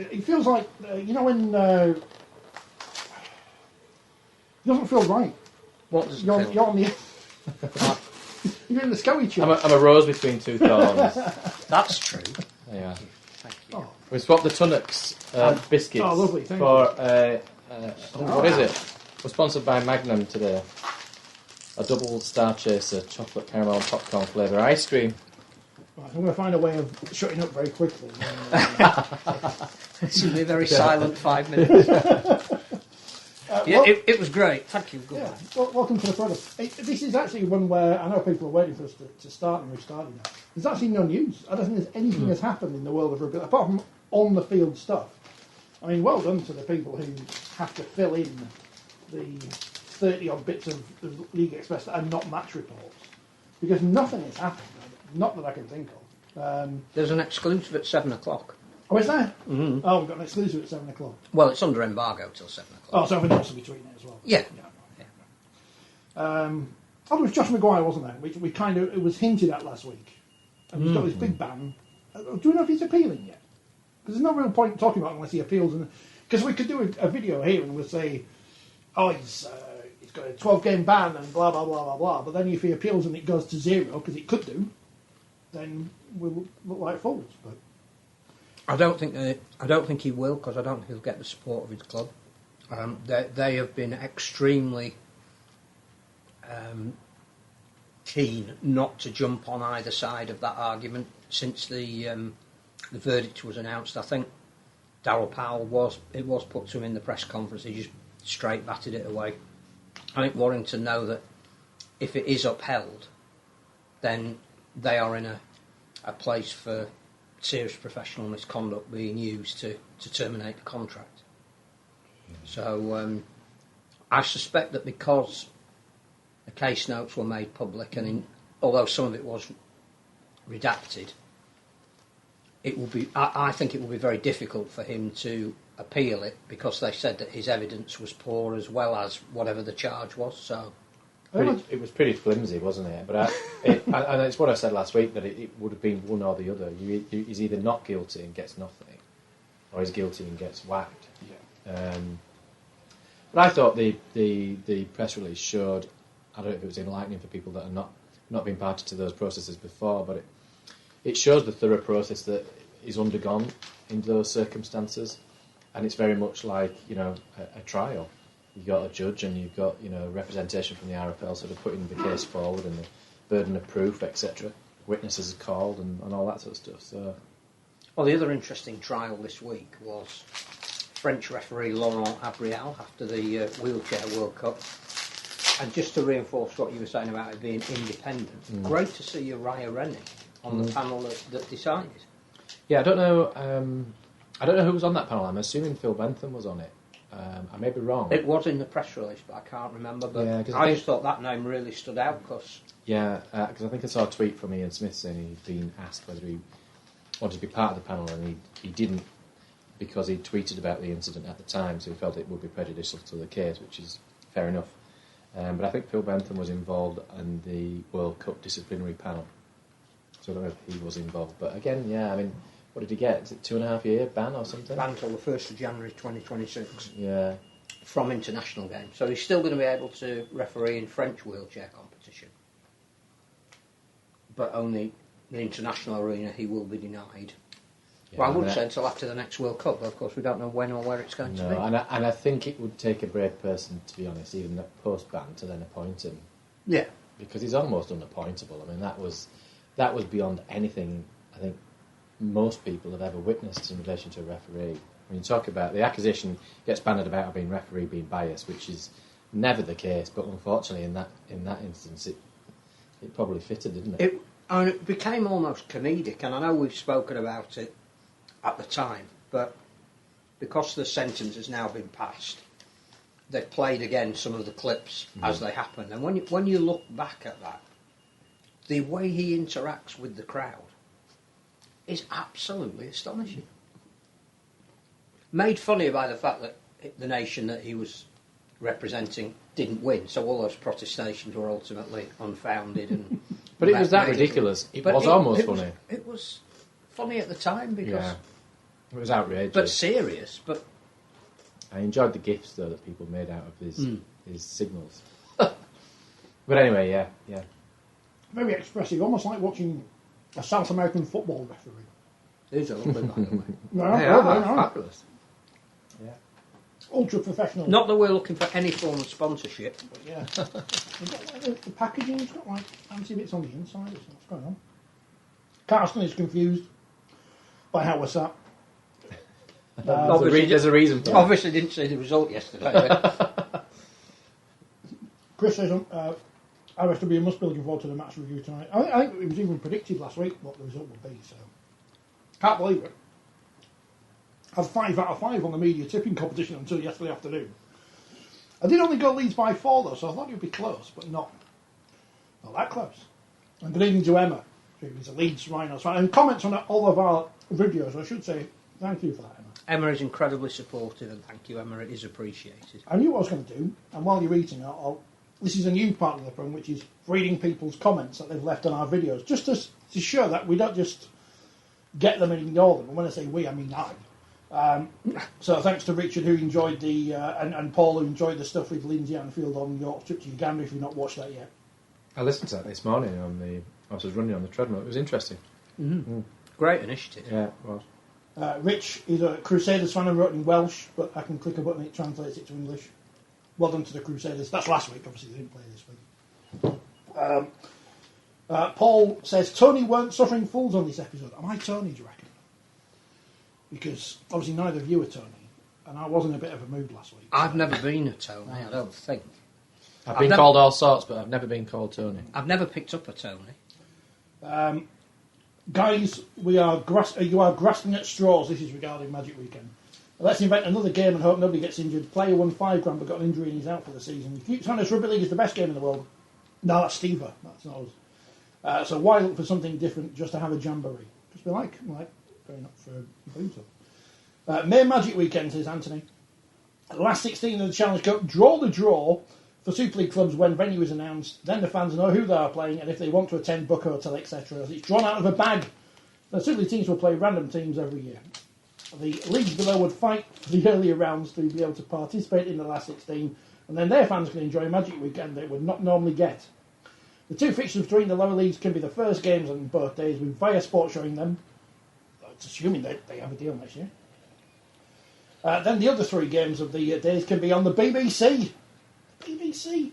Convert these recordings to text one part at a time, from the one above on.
it feels like, when... it doesn't feel right. What does it feel? You're on the... You're in the scoey chair. I'm a rose between two thorns. That's true. Yeah. Thank you. Oh. We swapped the Tunnocks biscuits lovely, thank for what is it? We're sponsored by Magnum today. A double Star Chaser chocolate caramel and popcorn flavour ice cream. Right, I'm going to find a way of shutting up very quickly. This will be a very silent 5 minutes. It was great. Thank you. Good. Welcome to the product. This is actually one where I know people are waiting for us to start, and we've started now. There's actually no news. I don't think there's anything that's happened in the world of rugby, apart from on-the-field stuff. I mean, well done to the people who have to fill in the 30-odd bits of the League Express that are not match reports, because nothing has happened, not that I can think of. There's an exclusive at 7 o'clock. Oh, is there? Mm-hmm. Oh, we've got an exclusive at 7 o'clock. Well, it's under embargo till 7 o'clock. Oh, so everything else will be tweeting it as well. Yeah. There was Josh Maguire, wasn't there? Which we kind of, it was hinted at last week. And he's got this big ban. Do we know if he's appealing yet? Because there's no real point talking about it unless he appeals. Because we could do a video here and we'll say, oh, he's got a 12-game ban and blah, blah, blah, blah, blah. But then if he appeals and it goes to 0, because it could do, then we'll look like fools. But I don't think he will, because I don't think he'll get the support of his club. They have been extremely keen not to jump on either side of that argument since the verdict was announced. I think Darryl Powell was put to him in the press conference. He just straight batted it away. I think Warrington know that if it is upheld, then they are in a place for serious professional misconduct being used to terminate the contract. So I suspect that because the case notes were made public, and although some of it was redacted, it will be. I think it will be very difficult for him to appeal it, because they said that his evidence was poor as well as whatever the charge was. So it was pretty flimsy, wasn't it? But and it's what I said last week, that it would have been one or the other. He's either not guilty and gets nothing, or he's guilty and gets whacked. Yeah. But I thought the press release showed, I don't know if it was enlightening for people that are not been party to those processes before, but it shows the thorough process that is undergone in those circumstances, and it's very much like a trial. You've got a judge and you've got representation from the RFL sort of putting the case forward and the burden of proof, etc. Witnesses are called and all that sort of stuff. So, well, the other interesting trial this week was French referee Laurent Abrial after the Wheelchair World Cup. And just to reinforce what you were saying about it being independent, great to see Uriah Rennie on the panel that decided. Yeah, I don't know who was on that panel. I'm assuming Phil Bentham was on it. I may be wrong. It was in the press release, but I can't remember. But I just thought that name really stood out because... Yeah, because I think I saw a tweet from Ian Smith saying he'd been asked whether he wanted to be part of the panel, and he didn't, because he tweeted about the incident at the time, so he felt it would be prejudicial to the case, which is fair enough. But I think Phil Bentham was involved in the World Cup disciplinary panel, so I don't know if he was involved. But again, yeah, I mean, what did he get? Is it 2.5 year ban or something? Ban till the 1st of January 2026. Yeah. From international games. So he's still going to be able to referee in French wheelchair competition. But only the international arena he will be denied. Yeah, well, I wouldn't say until after the next World Cup, but of course we don't know when or where it's going to be. And I think it would take a brave person, to be honest, even post-ban, to then appoint him. Yeah. Because he's almost unappointable. I mean, that was beyond anything I think most people have ever witnessed in relation to a referee. When you talk about the accusation gets bandied about being referee being biased, which is never the case, but unfortunately in that instance it probably fitted, didn't it? It became almost comedic, and I know we've spoken about it at the time, but because the sentence has now been passed, they've played again some of the clips as they happened, and when you look back at that, the way he interacts with the crowd is absolutely astonishing. Made funny by the fact that the nation that he was representing didn't win, so all those protestations were ultimately unfounded. And but it was that ridiculous. It was almost funny. It was funny at the time because It was outrageous. But serious, but... I enjoyed the gifs, though, that people made out of his signals. But anyway, yeah. Very expressive, almost like watching a South American football referee. It is a little bit, by the way. Fabulous. Yeah. Ultra professional. Not that we're looking for any form of sponsorship. But yeah. You've got, like, the packaging's got like fancy bits on the inside. What's going on? Carsten is confused by how we're sat. There's a reason for that. Obviously didn't see the result yesterday. Chris says, RSW must be looking forward to the match review tonight. I think it was even predicted last week what the result would be, so can't believe it. I had 5 out of 5 on the media tipping competition until yesterday afternoon. I did only go Leeds by 4 though, so I thought it would be close, but not that close. And good evening to Emma, who is a Leeds Rhinos fan, and comments on all of our videos. I should say thank you for that, Emma. Emma is incredibly supportive, and thank you, Emma. It is appreciated. I knew what I was going to do, and while you're eating, this is a new part of the programme, which is reading people's comments that they've left on our videos, just to show that we don't just get them and ignore them. And when I say we, I mean I. So thanks to Richard, who enjoyed and Paul, who enjoyed the stuff with Lindsay Anfield on York trip to Uganda, if you've not watched that yet. I listened to that this morning I was running on the treadmill. It was interesting. Great initiative. Yeah, it was. Rich is a Crusaders fan and wrote in Welsh, but I can click a button and it translates it to English. Well done to the Crusaders. That's last week, obviously they didn't play this week. Paul says, Tony weren't suffering fools on this episode. Am I Tony, do you reckon? Because obviously neither of you are Tony, and I was in a bit of a mood last week. I've never been a Tony, I don't think. I've been called all sorts, but I've never been called Tony. I've never picked up a Tony. Guys, you are grasping at straws. This is regarding Magic Weekend. Let's invent another game and hope nobody gets injured. Player won $5 grand but got an injury and he's out for the season. If you telling us Rugby League is the best game in the world, no, that's Steve. That's not us. So why look for something different just to have a jamboree? Just be like going up for a boot up. May Magic Weekend, says Anthony. The last 16 of the Challenge Cup, draw the draw for Super League clubs when venue is announced. Then the fans know who they are playing and if they want to attend, book a hotel, etc. It's drawn out of a bag. The Super League teams will play random teams every year. The leagues below would fight for the earlier rounds to be able to participate in the last 16, and then their fans can enjoy Magic Weekend they would not normally get. The 2 fixtures between the lower leagues can be the first games on both days, with Via Sport showing them. It's assuming they have a deal next year. Then the other 3 games of the days can be on the BBC. BBC.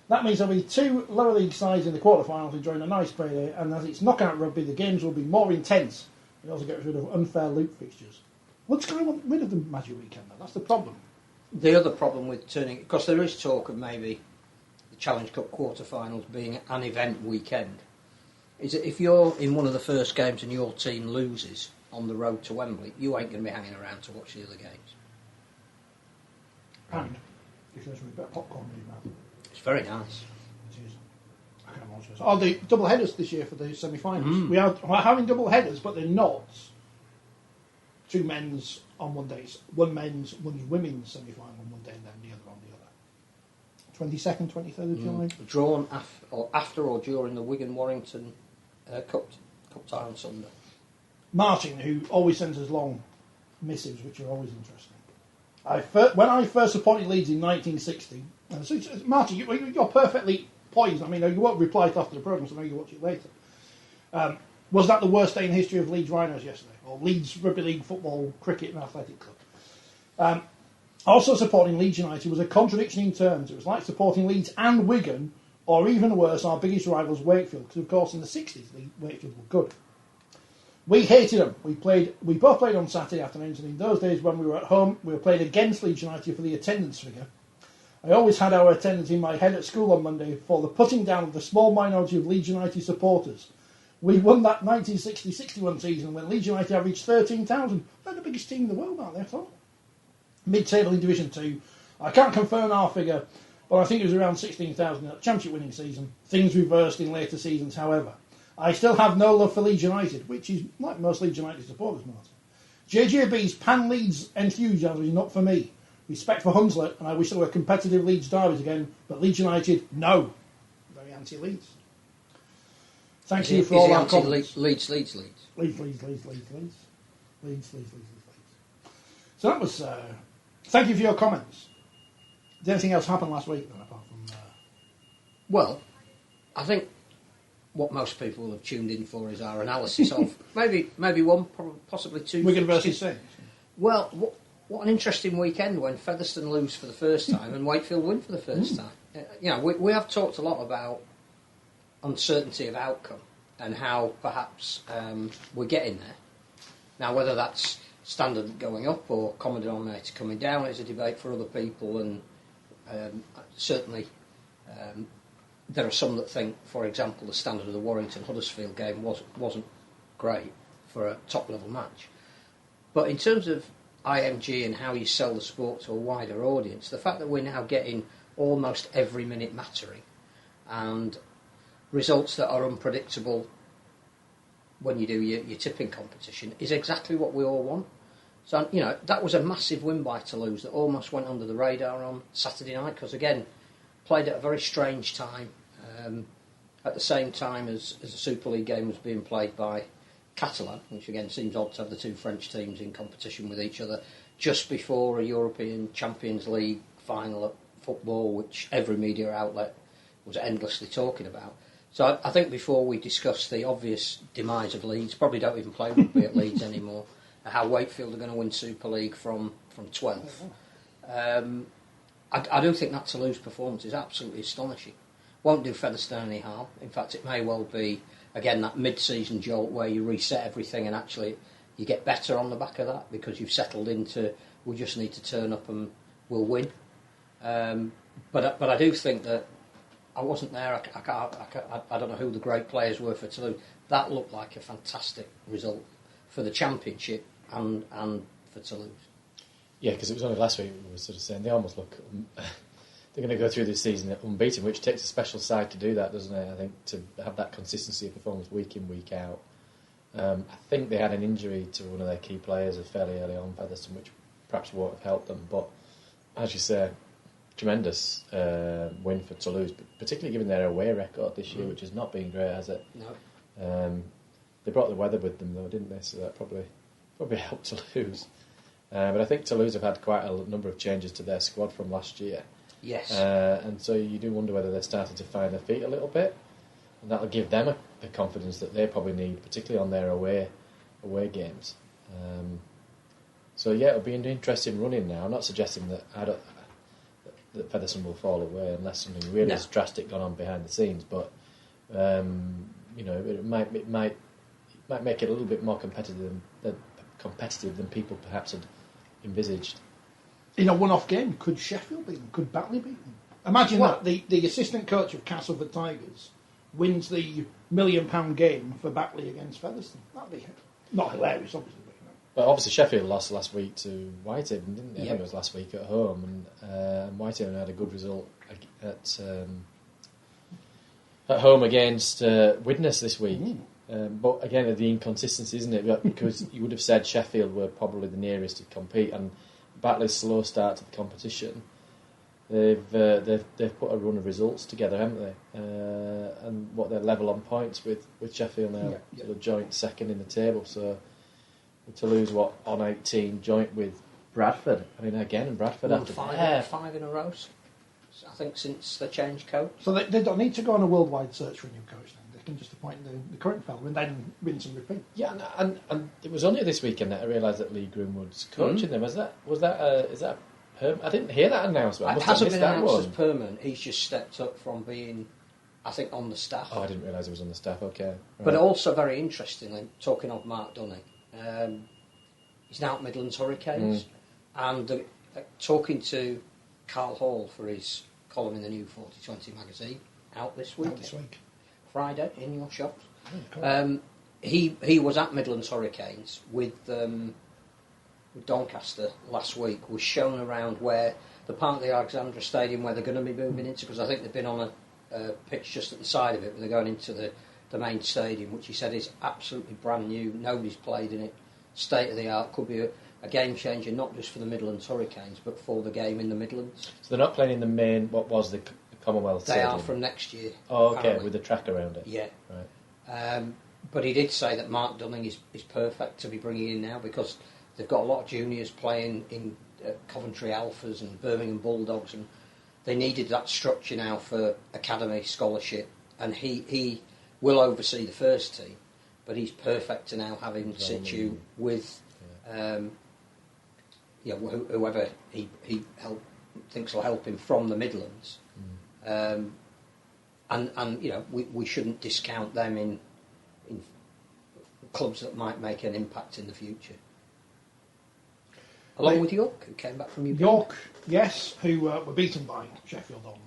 That means there'll be 2 lower league sides in the quarterfinals enjoying a nice payday, and as it's knockout rugby, the games will be more intense. We also get rid of unfair loop fixtures. What's going on rid of the Magic Weekend, though? That's the problem. The other problem with turning... Because there is talk of maybe the Challenge Cup quarterfinals being an event weekend. Is that if you're in one of the first games and your team loses on the road to Wembley, you ain't going to be hanging around to watch the other games. And if there's a bit of popcorn in your mouth. It's very nice. It is. I can't imagine. Oh, the double headers this year for the semi-finals. We're having double headers, but they're not 2 men's on one day. It's 1 men's, 1 women's semi-final on one day, and then the other on the other. 22nd, 23rd of July. Drawn after or during the Wigan-Warrington Cup tie on Sunday. Martin, who always sends us long missives, which are always interesting. When I first supported Leeds in 1960, Martin, you're perfectly poised. I mean, you won't reply after the programme, so maybe you'll watch it later. Was that the worst day in the history of Leeds Rhinos yesterday? Or Leeds Rugby League Football, Cricket and Athletic Club? Also supporting Leeds United was a contradiction in terms. It was like supporting Leeds and Wigan, or even worse, our biggest rivals, Wakefield, because of course in the 60s, Wakefield were good. We hated them. We both played on Saturday afternoons, and in those days when we were at home, we were playing against Leeds United for the attendance figure. I always had our attendance in my head at school on Monday for the putting down of the small minority of Leeds United supporters. We won that 1960-61 season when Leeds United averaged 13,000. They're the biggest team in the world, aren't they, I thought? Mid-table in Division 2. I can't confirm our figure, but I think it was around 16,000 in that championship winning season. Things reversed in later seasons, however. I still have no love for Leeds United, which is like most Leeds United supporters, Martin. JJB's pan-Leeds enthusiasm is not for me. Respect for Hunslet, and I wish there were competitive Leeds derbies again, but Leeds United, no. Very anti-Leeds. Thank you for all our comments. Leeds. Leeds. So that was... thank you for your comments. Did anything else happen last week then, apart from... Well, I think what most people have tuned in for is our analysis of maybe one, possibly two. Wigan versus Saints. Well, what an interesting weekend when Featherstone lose for the first time and Wakefield win for the first time. We have talked a lot about uncertainty of outcome and how perhaps we're getting there. Now, whether that's standard going up or common denominator coming down is a debate for other people, and certainly there are some that think, for example, the standard of the Warrington-Huddersfield game wasn't great for a top-level match. But in terms of IMG and how you sell the sport to a wider audience, the fact that we're now getting almost every minute mattering and results that are unpredictable when you do your tipping competition is exactly what we all want. So, that was a massive win by Toulouse that almost went under the radar on Saturday night because, again, played at a very strange time, at the same time as the Super League game was being played by Catalan, which again seems odd to have the two French teams in competition with each other, just before a European Champions League final at football, which every media outlet was endlessly talking about. So I think before we discuss the obvious demise of Leeds, probably don't even play rugby at Leeds anymore, how Wakefield are going to win Super League from 12th. I do think that Toulouse performance is absolutely astonishing. Won't do Featherstone any harm. In fact, it may well be, again, that mid-season jolt where you reset everything and actually you get better on the back of that because you've settled into, we just need to turn up and we'll win. But I do think that I wasn't there. I don't know who the great players were for Toulouse. That looked like a fantastic result for the Championship and for Toulouse. Yeah, because it was only last week we were sort of saying they almost look... they're going to go through this season unbeaten, which takes a special side to do that, doesn't it? I think to have that consistency of performance week in, week out. I think they had an injury to one of their key players fairly early on, Featherstone, which perhaps won't have helped them. But as you say, tremendous win for Toulouse, particularly given their away record this year, which has not been great, has it? No. They brought the weather with them, though, didn't they? So that probably helped Toulouse. But I think Toulouse have had quite a number of changes to their squad from last year. Yes. And so you do wonder whether they're starting to find their feet a little bit. And that'll give them the confidence that they probably need, particularly on their away games. So yeah, it'll be an interesting run-in now. I'm not suggesting that that Featherstone will fall away unless something really has drastic gone on behind the scenes. But it might make it a little bit more competitive than people perhaps had envisaged. In a one-off game, could Sheffield beat them? Could Batley beat them? Imagine that the assistant coach of Castleford Tigers wins the £1 million game for Batley against Featherstone. That'd be not hilarious, obviously. But obviously Sheffield lost last week to Whitehaven, didn't they? Yep. I think it was last week at home, and Whitehaven had a good result at home against Widnes this week. But again, the inconsistency, isn't it? Because you would have said Sheffield were probably the nearest to compete, and Batley's slow start to the competition, they've put a run of results together, haven't they? And they're level on points with Sheffield now, sort of joint second in the table. So to lose on 18 joint with Bradford. I mean, again, Bradford after five in a row. I think since they changed coach. So they don't need to go on a worldwide search for a new coach then. They can just appoint the current fellow and then rinse and repeat. Yeah, and it was only this weekend that I realised that Lee Greenwood's coaching them. is that I didn't hear that announcement. It hasn't been announced as permanent. He's just stepped up from being, I think, on the staff. Oh, I didn't realise he was on the staff. Okay, right. But also very interestingly, talking of Mark Dunning, he's now at Midlands Hurricanes, and talking to Carl Hall for his column in the new Forty20 magazine out this week. Friday in your shops. He was at Midlands Hurricanes with Doncaster last week. Was shown around where the part of the Alexandra Stadium where they're going to be moving into, because I think they've been on a pitch just at the side of it, but they're going into the main stadium, which he said is absolutely brand new. Nobody's played in it. State of the art. Could be a game changer, not just for the Midlands Hurricanes, but for the game in the Midlands. So they're not playing in the main, what was the Commonwealth They Stadium? are from next year. Oh, okay, apparently. with the track around it. Yeah. Right. But he did say that Mark Dunning is perfect to be bringing in now, because they've got a lot of juniors playing in Coventry Alphas and Birmingham Bulldogs, and they needed that structure now for academy scholarship, and he will oversee the first team, but he's perfect to now have him situ with whoever he thinks will help him from the Midlands. And we shouldn't discount them in clubs that might make an impact in the future. Along with York, who came back from Uganda. York, yes, who were beaten by Sheffield on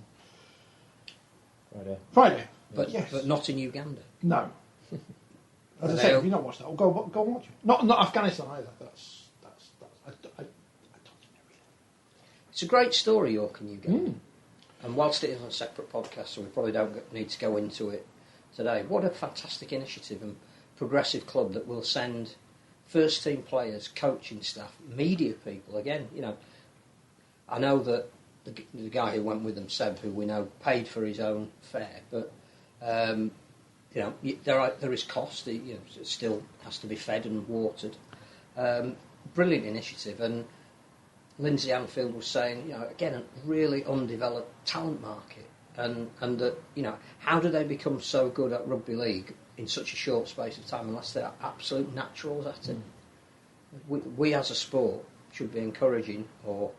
Friday. But not in Uganda. No. As I said, if you've not watched that, go and watch it. Not Afghanistan either. I don't think it's a great story, York and Uganda. And whilst it is on a separate podcast, so we probably don't need to go into it today, what a fantastic initiative and progressive club that will send first team players, coaching staff, media people. Again, I know that the guy who went with them, Seb, who we know paid for his own fare, but there is cost. It still has to be fed and watered. Brilliant initiative, and Lindsay Anfield was saying, again, a really undeveloped talent market, and that how do they become so good at rugby league in such a short space of time unless they're absolute naturals at it? We as a sport should be encouraging or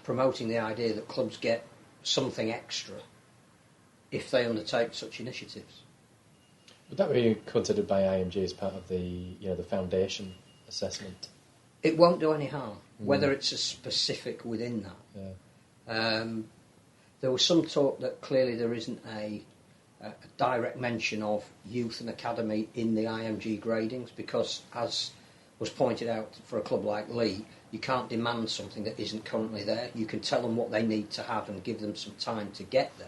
promoting the idea that clubs get something extra if they undertake such initiatives. Would that be considered by IMG as part of the foundation assessment? It won't do any harm, whether it's a specific within that. Yeah. There was some talk that clearly there isn't a direct mention of youth and academy in the IMG gradings because, as was pointed out for a club like Lee, you can't demand something that isn't currently there. You can tell them what they need to have and give them some time to get there.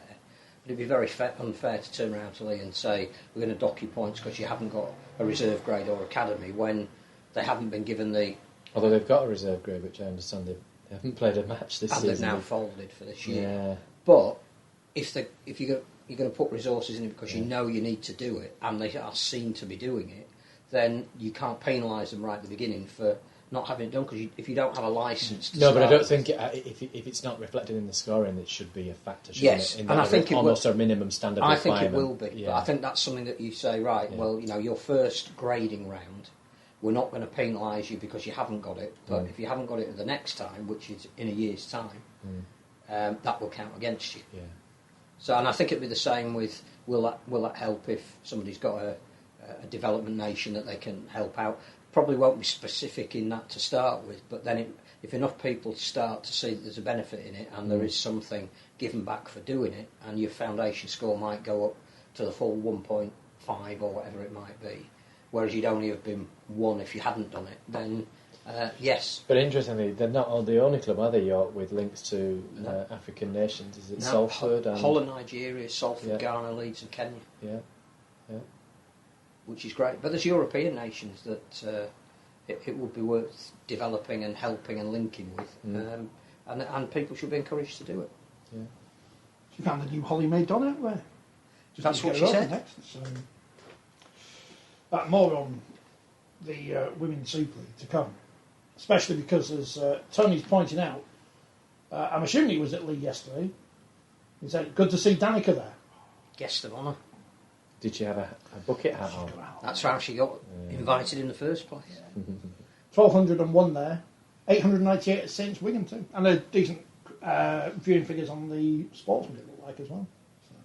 But it'd be very unfair to turn around to Lee and say, we're going to dock you points because you haven't got a reserve grade or academy when they haven't been given the... Although they've got a reserve grade, which I understand they haven't played a match this season. And they've now folded for this year. Yeah. But if you're going to put resources in it because you know you need to do it and they are seen to be doing it, then you can't penalise them right at the beginning for not having it done because if you don't have a licence to but I don't think if it's not reflected in the scoring, it should be a factor. Yes, and I think almost a minimum standard. I think it will be, but I think that's something that you say, right, well, your first grading round, we're not going to penalise you because you haven't got it, but if you haven't got it the next time, which is in a year's time, that will count against you. Yeah. So, and I think it'd be the same with will that help if somebody's got a development nation that they can help out? Probably won't be specific in that to start with, but then if enough people start to see that there's a benefit in it and there is something given back for doing it, and your foundation score might go up to the full 1.5 or whatever it might be, whereas you'd only have been 1 if you hadn't done it, then yes. But interestingly, they're not the only club, are they, York, with links to African nations? Is it Salford? Holland, Nigeria, Salford, Ghana, Leeds and Kenya. Yeah. Which is great. But there's European nations that it would be worth developing and helping and linking with. And people should be encouraged to do it. Yeah. She found a new Holly Mae Donna out there. That's what she said. Next, so. More on the Women's Super League to come. Especially because, as Tony's pointing out, I'm assuming he was at Lee yesterday. He said, good to see Danica there. Guest of honour. Did she have a bucket hat on? That's how she got invited in the first place. 1,201 there. 898 at Saints Wigan too. And a decent viewing figures on the Sportsman, it looked like, as well. So,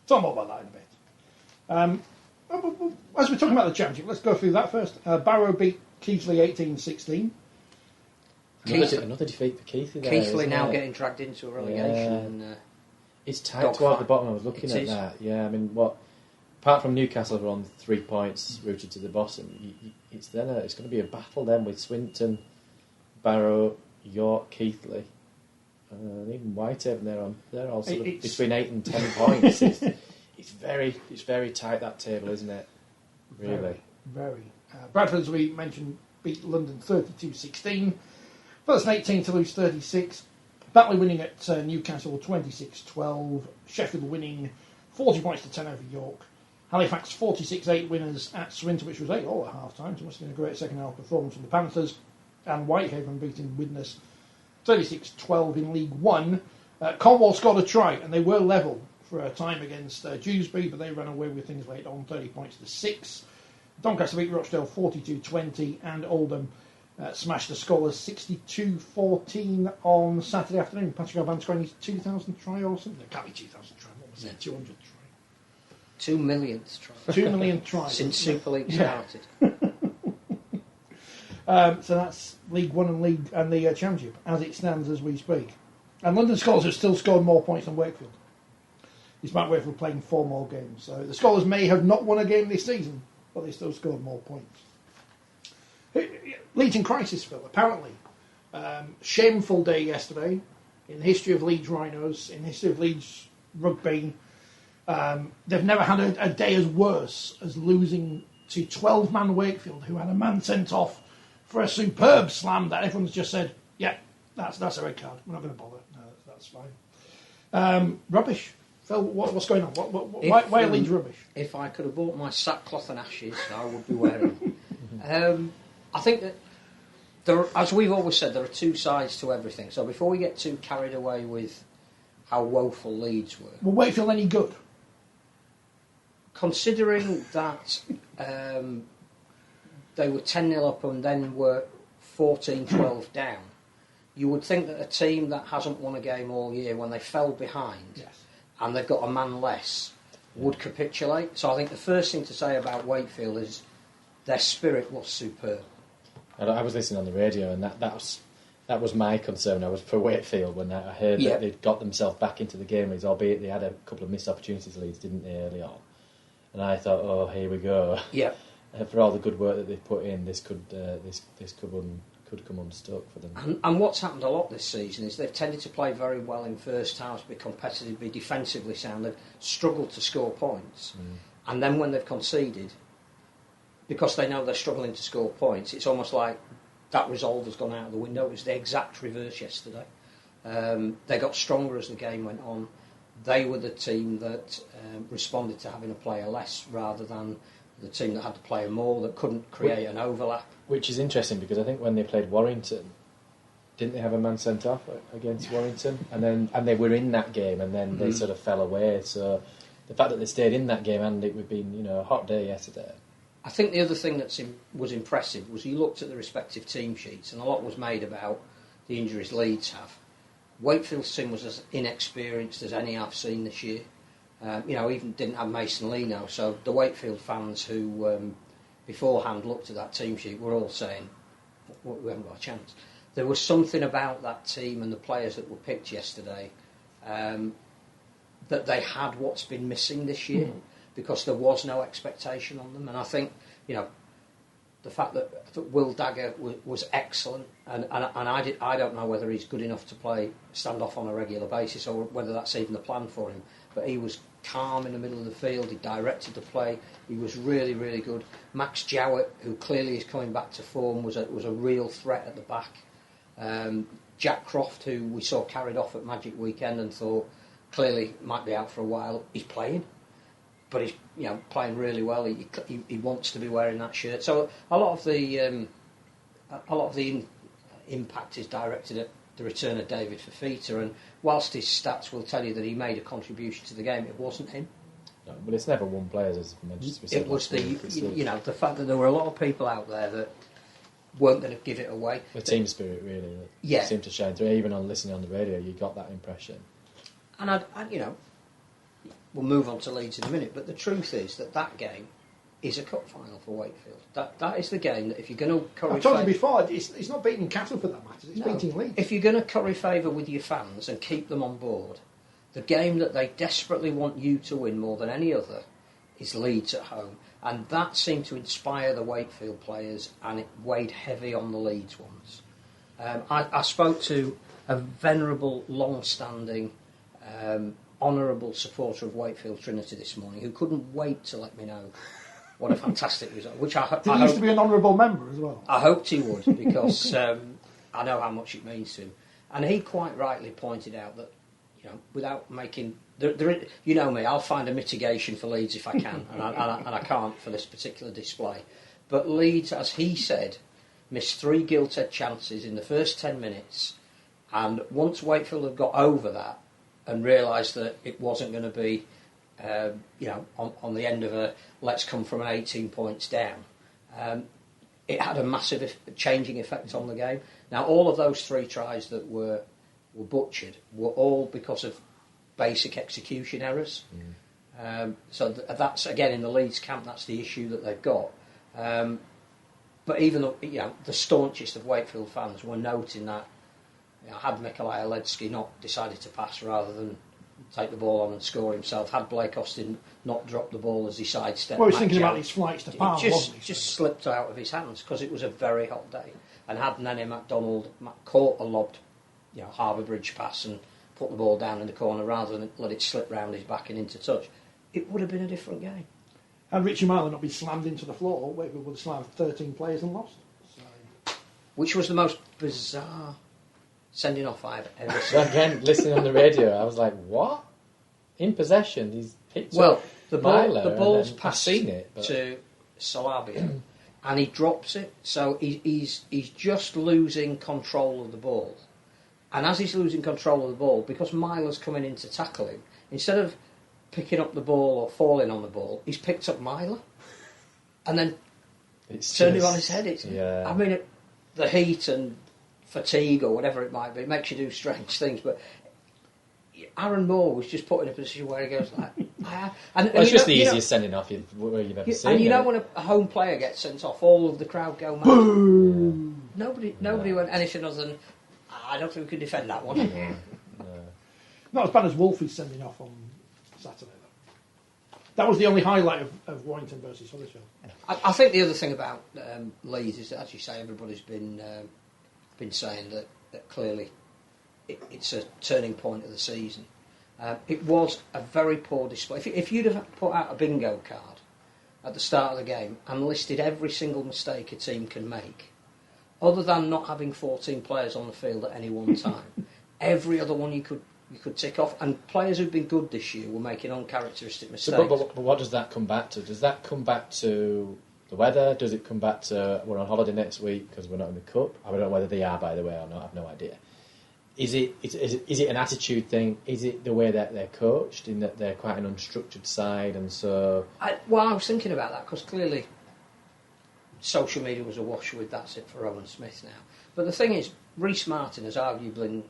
talk more about that in a bit. As we're talking about the championship, let's go through that first. Barrow beat Keighley 18-16. Another defeat for Keighley there. Keighley now getting dragged into a relegation. Yeah. It's tight toward the bottom. I was looking at that. Yeah, I mean, apart from Newcastle, who are on 3 points, rooted to the bottom, it's going to be a battle then with Swinton, Barrow, York, Keighley, and even Whitehaven. They're all sort of between 8 and 10 points. It's very tight, that table, isn't it? Really. Very. Bradford, as we mentioned, beat London 32-16. First 18 to lose 36. Batley winning at Newcastle 26-12. Sheffield winning 40 points to 10 over York. Halifax 46-8 winners at Swinton, which was 8-all at half-time, so it must have been a great second-half performance from the Panthers. And Whitehaven beating Widnes 36-12 in League One. Cornwall scored a try, and they were level for a time against Dewsbury, but they ran away with things late on, 30 points to 6. Doncaster beat Rochdale 42-20, and Oldham smashed the Scholars 62-14 on Saturday afternoon. Patrick Alban's 2,000 try or something. It can't be 2,000 try, what was it? 200 try. 2 millionth try. 2 millionth try. Since Super League started. So that's League One and the Championship as it stands as we speak. And London Scholars have still scored more points than Wakefield, despite Wakefield playing 4 more games. So the Scholars may have not won a game this season, but they still scored more points. Leeds in crisis, Phil, apparently. Shameful day yesterday in the history of Leeds Rhinos, in the history of Leeds Rugby. They've never had a day as worse as losing to 12-man Wakefield, who had a man sent off for a superb slam that everyone's just said, yeah, that's a red card. We're not going to bother. No, that's fine. Rubbish. Phil, what's going on? Why are Leeds rubbish? If I could have bought my sackcloth and ashes, I would be wearing them. I think that, as we've always said, there are 2 sides to everything. So before we get too carried away with how woeful Leeds were... Will Wakefield any good? Considering that they were 10-0 up and then were 14-12 down, you would think that a team that hasn't won a game all year, when they fell behind and they've got a man less, would capitulate. So I think the first thing to say about Wakefield is their spirit was superb. I was listening on the radio, and that was my concern. I was for Wakefield when I heard that they'd got themselves back into the game, albeit they had a couple of missed opportunities, Leeds, didn't they, early on? And I thought, oh, here we go. Yeah. For all the good work that they've put in, this could come unstuck for them. And what's happened a lot this season is they've tended to play very well in first halves, be competitive, be defensively sound. They've struggled to score points. And then when they've conceded, because they know they're struggling to score points, it's almost like that resolve has gone out of the window. It was the exact reverse yesterday. They got stronger as the game went on. They were the team that responded to having a player less rather than the team that had to play more, that couldn't create an overlap. Which is interesting, because I think when they played Warrington, didn't they have a man sent off against Warrington? And they were in that game, and then they sort of fell away. So the fact that they stayed in that game, and it would be a hot day yesterday. I think the other thing that was impressive was you looked at the respective team sheets, and a lot was made about the injuries Leeds have. Wakefield's team was as inexperienced as any I've seen this year. Even didn't have Mason Lee now, so the Wakefield fans who beforehand looked at that team sheet were all saying, we haven't got a chance. There was something about that team and the players that were picked yesterday that they had what's been missing this year, because there was no expectation on them. And I think, the fact that Will Dagger was excellent, and I don't know whether he's good enough to stand off on a regular basis, or whether that's even the plan for him, but he was calm in the middle of the field. He directed the play. He was really, really good. Max Jowett, who clearly is coming back to form, was a real threat at the back. Jack Croft, who we saw carried off at Magic Weekend and thought clearly might be out for a while, he's playing, but he's playing really well. He wants to be wearing that shirt. So a lot of the impact is directed at the return of David Fafita, and whilst his stats will tell you that he made a contribution to the game, it wasn't him. No, but it's never one player, as mentioned. It was the fact that there were a lot of people out there that weren't going to give it away. The team spirit, really, that seemed to shine through. Even on listening on the radio, you got that impression. And we'll move on to Leeds in a minute, but the truth is that game is a cup final for Wakefield. That is the game that if you're going to curry... I've told you before, it's not beating Cattle for that matter, it's beating Leeds. If you're going to curry favour with your fans and keep them on board, the game that they desperately want you to win more than any other is Leeds at home. And that seemed to inspire the Wakefield players, and it weighed heavy on the Leeds ones. I spoke to a venerable, long-standing, honourable supporter of Wakefield Trinity this morning who couldn't wait to let me know what a fantastic result. Which he used to be an honourable member as well. I hoped he would, because I know how much it means to him. And he quite rightly pointed out that, without making you know me, I'll find a mitigation for Leeds if I can, and I can't for this particular display. But Leeds, as he said, missed 3 gilt-edged chances in the first 10 minutes, and once Wakefield had got over that and realised that it wasn't going to be, on the end of a let's come from an 18 points down, it had a massive changing effect on the game. Now, all of those 3 tries that were butchered were all because of basic execution errors. So that's, again, in the Leeds camp, that's the issue that they've got. But even the staunchest of Wakefield fans were noting that, had Mikolaj Aledski not decided to pass rather than take the ball on and score himself, had Blake Austin not dropped the ball as he sidestepped, well, he was thinking about these flights to Palm, wasn't he? Just slipped out of his hands because it was a very hot day. And had Nene MacDonald caught a lobbed, Harbour Bridge pass and put the ball down in the corner rather than let it slip round his back and into touch, it would have been a different game. Had Richie Myler not been slammed into the floor, Wakefield would have slammed 13 players and lost. So. Which was the most bizarre sending off I've ever seen. So again, listening on the radio, I was like, what? In possession, he's picked up the ball's passed to Salabia and he drops it, so he's just losing control of the ball. And as he's losing control of the ball, because Myler's coming in to tackle him, instead of picking up the ball or falling on the ball, he's picked up Myler and then turned him on his head. The heat and fatigue or whatever it might be, it makes you do strange things, but Aaron Moore was just put in a position where he goes like, it's just the easiest sending off you've ever seen. And when a home player gets sent off, all of the crowd go mad. Boom! Nobody went anything other than, I don't think we could defend that one. No. Not as bad as Wolfie's sending off on Saturday, though. That was the only highlight of Warrington versus Huddersfield. I think the other thing about Leeds is that, as you say, everybody's been saying that clearly it's a turning point of the season. It was a very poor display. If you'd have put out a bingo card at the start of the game and listed every single mistake a team can make, other than not having 14 players on the field at any one time, every other one you could tick off, and players who've been good this year were making uncharacteristic mistakes. But what does that come back to? Does that come back to the weather? Does it come back to we're on holiday next week because we're not in the cup? I don't know whether they are, by the way, or not. I have no idea. Is it an attitude thing? Is it the way that they're coached, in that they're quite an unstructured side, and so? I was thinking about that because clearly social media was awash with that's it for Owen Smith now. But the thing is, Rhys Martin has arguably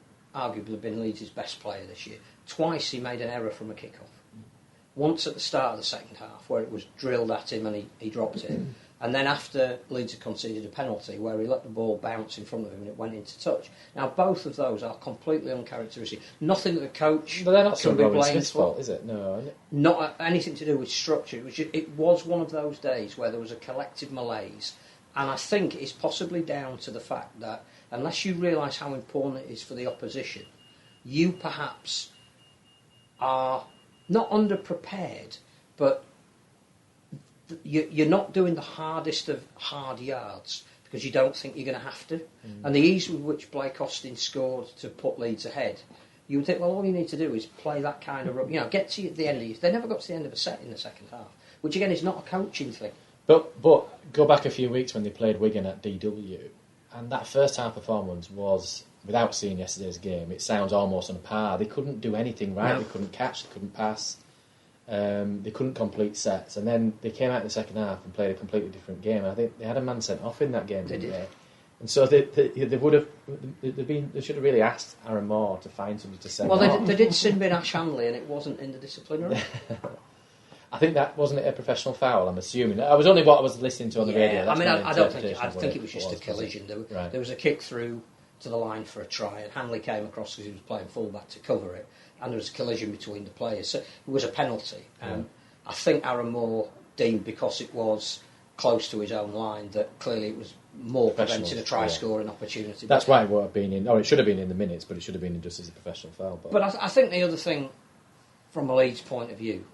been Leeds' best player this year. Twice he made an error from a kick-off. Once at the start of the second half, where it was drilled at him and he dropped it. And then after Leeds had conceded a penalty, where he let the ball bounce in front of him and it went into touch. Now, both of those are completely uncharacteristic. Nothing that the coach but they're not can be blamed Smith's for. Fault, is it? No. Isn't it? Not anything to do with structure. It was one of those days where there was a collective malaise. And I think it's possibly down to the fact that unless you realise how important it is for the opposition, you perhaps are not underprepared, but you're not doing the hardest of hard yards because you don't think you're going to have to. And the ease with which Blake Austin scored to put Leeds ahead, you would think, well, all you need to do is play that kind of rugby. Get to the end of They never got to the end of a set in the second half, which again is not a coaching thing. But go back a few weeks when they played Wigan at DW, and that first half performance was, without seeing yesterday's game, it sounds almost on par. They couldn't do anything right. No. They couldn't catch, they couldn't pass, they couldn't complete sets. And then they came out in the second half and played a completely different game. I think they had a man sent off in that game, didn't they? And so they should have really asked Aaron Moore to find somebody to send off. Well, they did sin bin Ash Hanley, and it wasn't in the disciplinary. I think that wasn't it a professional foul. I'm assuming. I was only what I was listening to on the radio. That's I think it was just a collision. There was a kick through to the line for a try, and Hanley came across because he was playing fullback to cover it, and there was a collision between the players. So it was a penalty. I think Aaron Moore deemed, because it was close to his own line, that clearly it was more preventing a try scoring opportunity. That's why it would have been in. Or it should have been in the minutes, but it should have been in just as a professional foul. But I think the other thing, from a Leeds point of view.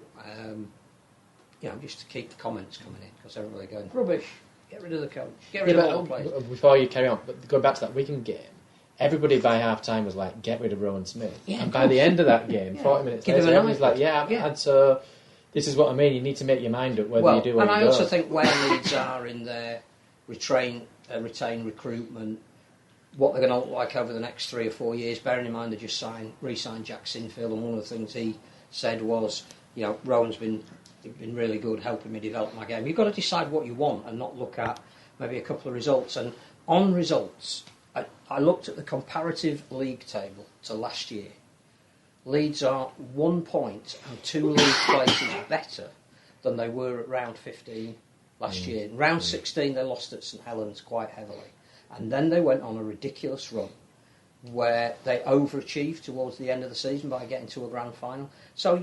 Just to keep the comments coming in, because everybody going, rubbish, get rid of the coach, get rid of all the players. Before you carry on, but going back to that Wigan game, everybody by half time was like, get rid of Rowan Smith. Yeah, and by the end of that game, 40 minutes Give him later, an everybody's like, iPad. and so this is what I mean. You need to make your mind up whether you do or and you I don't. also think where Leeds are in their retain recruitment, what they're going to look like over the next 3 or 4 years, bearing in mind they just re-signed Jack Sinfield, and one of the things he said was, Rowan's been really good helping me develop my game. You've got to decide what you want and not look at maybe a couple of results. And on results, I looked at the comparative league table to last year. Leeds are 1 point and 2 league places better than they were at round 15 last year. In round 16 they lost at St Helens quite heavily, and then they went on a ridiculous run where they overachieved towards the end of the season by getting to a grand final. So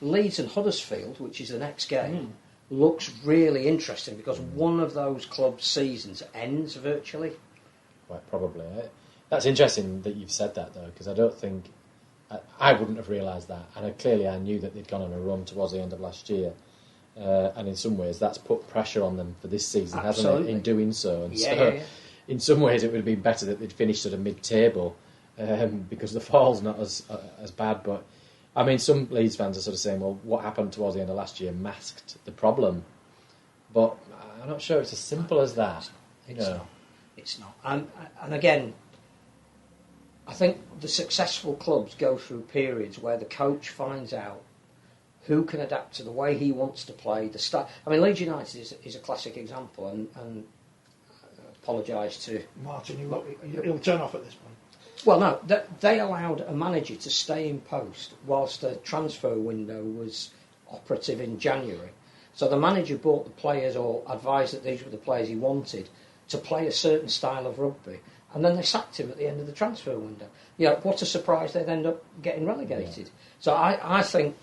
Leeds and Huddersfield, which is the next game, looks really interesting because one of those clubs' seasons ends virtually. Quite probably. That's interesting that you've said that, though, because I don't think... I wouldn't have realised that, and clearly I knew that they'd gone on a run towards the end of last year, and in some ways that's put pressure on them for this season, hasn't it, in doing so. And in some ways it would have been better that they'd finished at a mid-table, because the fall's not as bad, but I mean, some Leeds fans are sort of saying, well, what happened towards the end of last year masked the problem, but I'm not sure it's as simple as that. It's not. And again, I think the successful clubs go through periods where the coach finds out who can adapt to the way he wants to play. I mean, Leeds United is a classic example, and I apologise to Martin. He'll turn off at this point. Well, no, they allowed a manager to stay in post whilst the transfer window was operative in January. So the manager bought the players, or advised that these were the players he wanted, to play a certain style of rugby. And then they sacked him at the end of the transfer window. What a surprise, they'd end up getting relegated. Yeah. So I think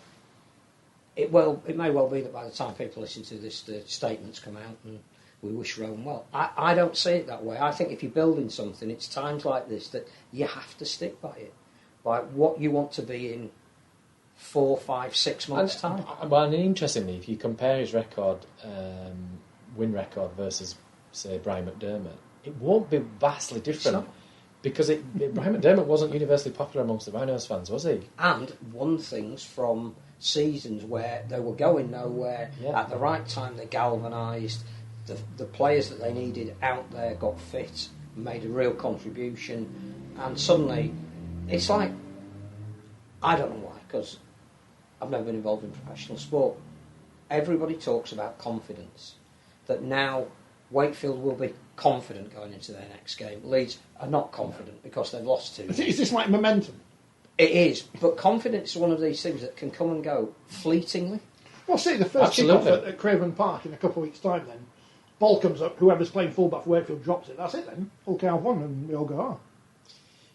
it may well be that by the time people listen to this, the statements come out and we wish Rome well. I don't see it that way. I think if you're building something, it's times like this that you have to stick by it. Like what you want to be in 4, 5, 6 months' time. Well, and interestingly, if you compare his record, win record versus, say, Brian McDermott, it won't be vastly different because Brian McDermott wasn't universally popular amongst the Rhinos fans, was he? And won things from seasons where they were going nowhere. At the right time, they galvanised. The players that they needed out there got fit, made a real contribution, and suddenly it's like, I don't know why, because I've never been involved in professional sport. Everybody talks about confidence, that now Wakefield will be confident going into their next game. Leeds are not confident because they've lost 2. Is this like momentum? It is, but confidence is one of these things that can come and go fleetingly. Well, see, the first kick-off at Craven Park in a couple of weeks' time then, ball comes up, whoever's playing full-back for Wakefield drops it, that's it then. Hull KR won and we all go,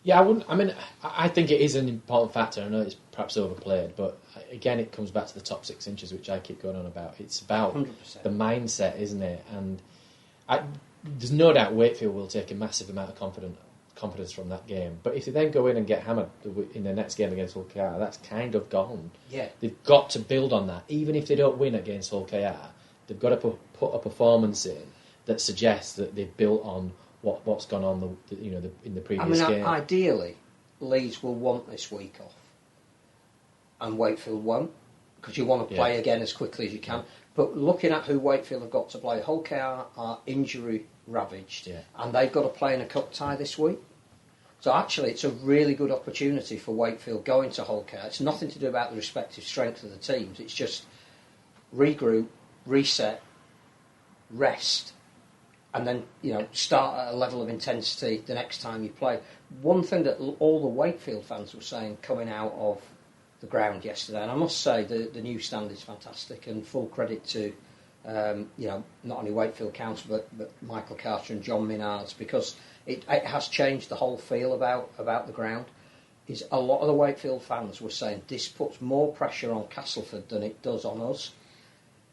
Yeah, I think it is an important factor. I know it's perhaps overplayed, but again, it comes back to the top 6 inches, which I keep going on about. It's about 100%. the mindset, isn't it? And there's no doubt Wakefield will take a massive amount of confidence from that game. But if they then go in and get hammered in the next game against Hull KR, that's kind of gone. Yeah. They've got to build on that. Even if they don't win against Hull KR, they've got to put a performance in that suggests that they've built on what's gone on in the previous game. Ideally, Leeds will want this week off, and Wakefield won't, because you want to play again as quickly as you can. But looking at who Wakefield have got to play, Hull KR are injury ravaged, and they've got to play in a cup tie this week. So actually, it's a really good opportunity for Wakefield going to Hull KR. It's nothing to do about the respective strength of the teams. It's just regroup, reset, rest, and then start at a level of intensity the next time you play. One thing that all the Wakefield fans were saying coming out of the ground yesterday, and I must say the new stand is fantastic, and full credit to not only Wakefield Council but Michael Carter and John Minards, because it has changed the whole feel about the ground. Is a lot of the Wakefield fans were saying this puts more pressure on Castleford than it does on us,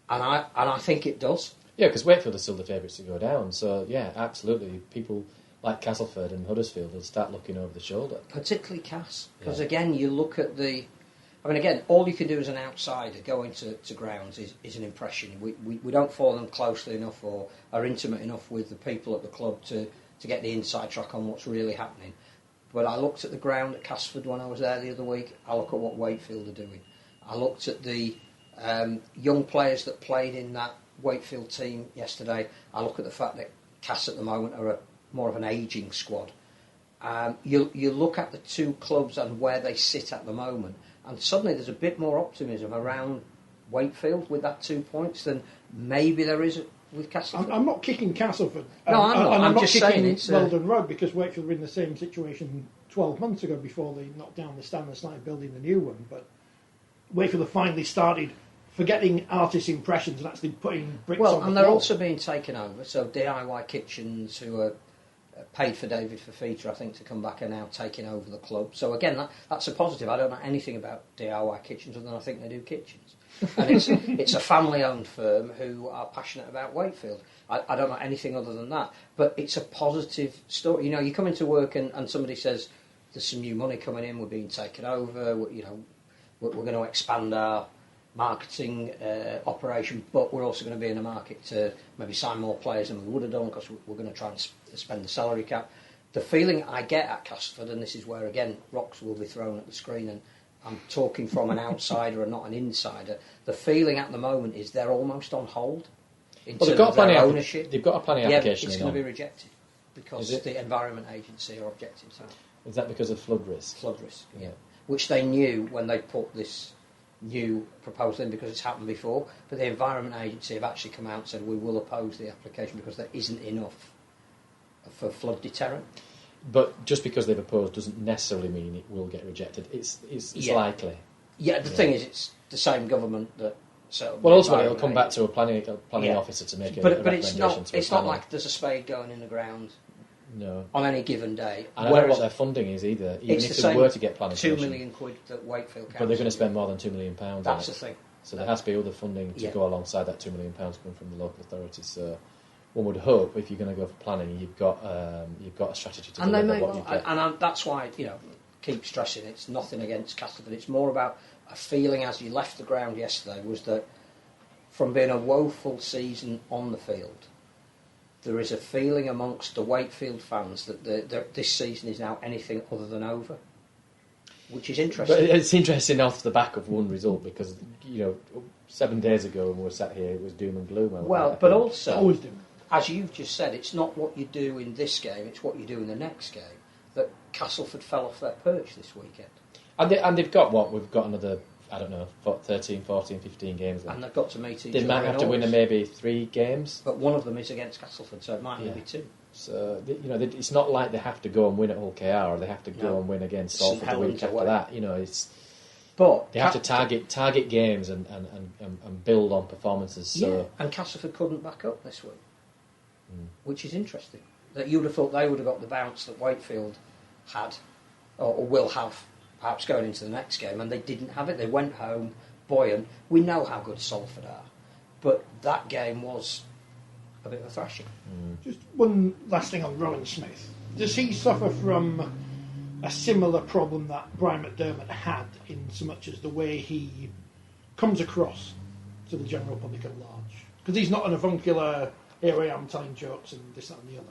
and I think it does. Yeah, because Wakefield are still the favourites to go down, so yeah, absolutely. People like Castleford and Huddersfield will start looking over the shoulder. Particularly Cass, because again, you look at all you can do as an outsider going to grounds is an impression. We don't follow them closely enough or are intimate enough with the people at the club to get the inside track on what's really happening. But I looked at the ground at Castleford when I was there the other week. I look at what Wakefield are doing. I looked at the young players that played in that Wakefield team yesterday. I look at the fact that Cass at the moment are more of an ageing squad. You look at the two clubs and where they sit at the moment, and suddenly there's a bit more optimism around Wakefield with that 2 points than maybe there is with Castleford. I'm not kicking Castleford. No, I'm not. And I'm not just kicking saying it's Weldon Road, because Wakefield were in the same situation 12 months ago before they knocked down the stand and started building the new one. But Wakefield have finally started forgetting artist impressions and actually putting bricks on the floor. And they're also being taken over. So DIY Kitchens, who are paid for David Fafita, I think, to come back, are now taking over the club. So again, that's a positive. I don't know anything about DIY Kitchens other than I think they do kitchens. And it's a family-owned firm who are passionate about Wakefield. I don't know anything other than that. But it's a positive story. You know, you come into work and somebody says, there's some new money coming in, we're being taken over, we're going to expand our marketing operation, but we're also going to be in a market to maybe sign more players than we would have done because we're going to try and spend the salary cap. The feeling I get at Castleford, and this is where, again, rocks will be thrown at the screen, and I'm talking from an outsider and not an insider, the feeling at the moment is they're almost on hold in terms of their ownership. They've got a planning application. It's going to be rejected because the Environment Agency are objecting to it. Is that because of flood risk? Flood risk, yeah. Which they knew when they put this new proposal in, because it's happened before. But the Environment Agency have actually come out and said we will oppose the application because there isn't enough for flood deterrent. But just because they've opposed doesn't necessarily mean it will get rejected. It's likely. Yeah, the thing is, it's the same government that. Well, ultimately, it'll come back to a planning officer to make a recommendation. But it's not like there's a spade going in the ground. No. On any given day. And I don't know what their funding is either. Even if they were to get planning £2 permission. million that Wakefield Council. But they're going to spend more than £2 million. That's the thing. So there has to be other funding to go alongside that £2 million coming from the local authorities. So one would hope, if you're going to go for planning, you've got a strategy to deliver what you get. And that's why, keep stressing, it's nothing against Castleford. It's more about a feeling as you left the ground yesterday was that from being a woeful season on the field, there is a feeling amongst the Wakefield fans that this season is now anything other than over, which is interesting. But it's interesting off the back of one result because, 7 days ago when we were sat here, it was doom and gloom. But also, as you've just said, it's not what you do in this game, it's what you do in the next game. That Castleford fell off their perch this weekend. And they've got what? We've got another, 13, 14, 15 games left. And they've got to meet each other. They might have to win maybe 3 games. But one of them is against Castleford, so it might only be 2. So, it's not like they have to go and win at Hull KR or they have to go and win against Salford the week after that. But they have to target games and build on performances. So. And Castleford couldn't back up this week, which is interesting. That you would have thought they would have got the bounce that Wakefield had, or will have, perhaps going into the next game, and they didn't have it. They went home buoyant. We know how good Salford are, but that game was a bit of a thrashing. Just one last thing on Rowan Smith. Does he suffer from a similar problem that Brian McDermott had, in so much as the way he comes across to the general public at large? Because he's not an avuncular, here I am telling jokes and this, that and the other.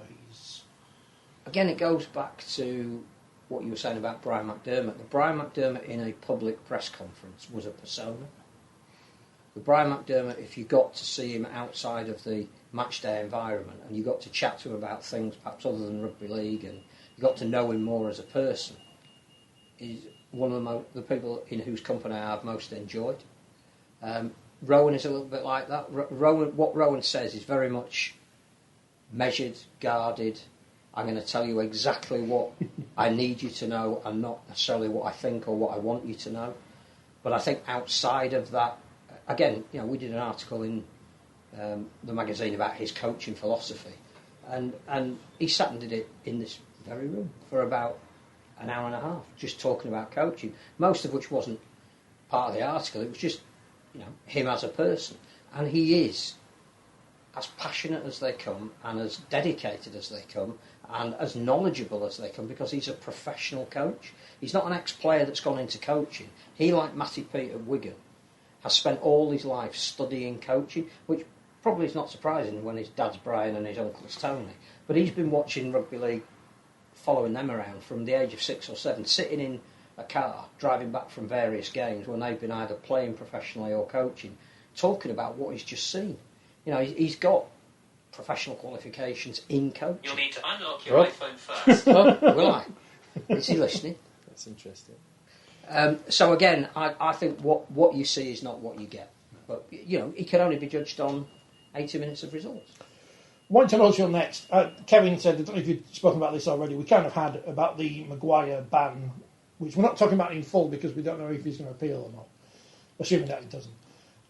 Again, it goes back to what you were saying about Brian McDermott. The Brian McDermott in a public press conference was a persona. The Brian McDermott, if you got to see him outside of the matchday environment and you got to chat to him about things perhaps other than rugby league and you got to know him more as a person, is one of the people in whose company I've most enjoyed. Rowan is a little bit like that. What Rowan says is very much measured, guarded. I'm going to tell you exactly what I need you to know and not necessarily what I think or what I want you to know. But I think outside of that, again, we did an article in the magazine about his coaching philosophy, and he sat and did it in this very room for about an hour and a half, just talking about coaching, most of which wasn't part of the article. It was just, him as a person. And he is as passionate as they come and as dedicated as they come and as knowledgeable as they come because he's a professional coach. He's not an ex-player that's gone into coaching. He, like Matty Peat at Wigan, has spent all his life studying coaching, which probably is not surprising when his dad's Brian and his uncle's Tony. But he's been watching rugby league following them around from the age of 6 or 7, sitting in a car, driving back from various games when they've been either playing professionally or coaching, talking about what he's just seen. You know, he's got professional qualifications in coaching. You'll need to unlock your iPhone first. Will I? Is he listening? That's interesting. So again, I think what you see is not what you get. But, you know, he can only be judged on 80 minutes of results. Warrington Huddersfield next. Kevin said, I don't know if you've spoken about this already, we kind of had about the Maguire ban, which we're not talking about in full because we don't know if he's going to appeal or not, assuming that he doesn't.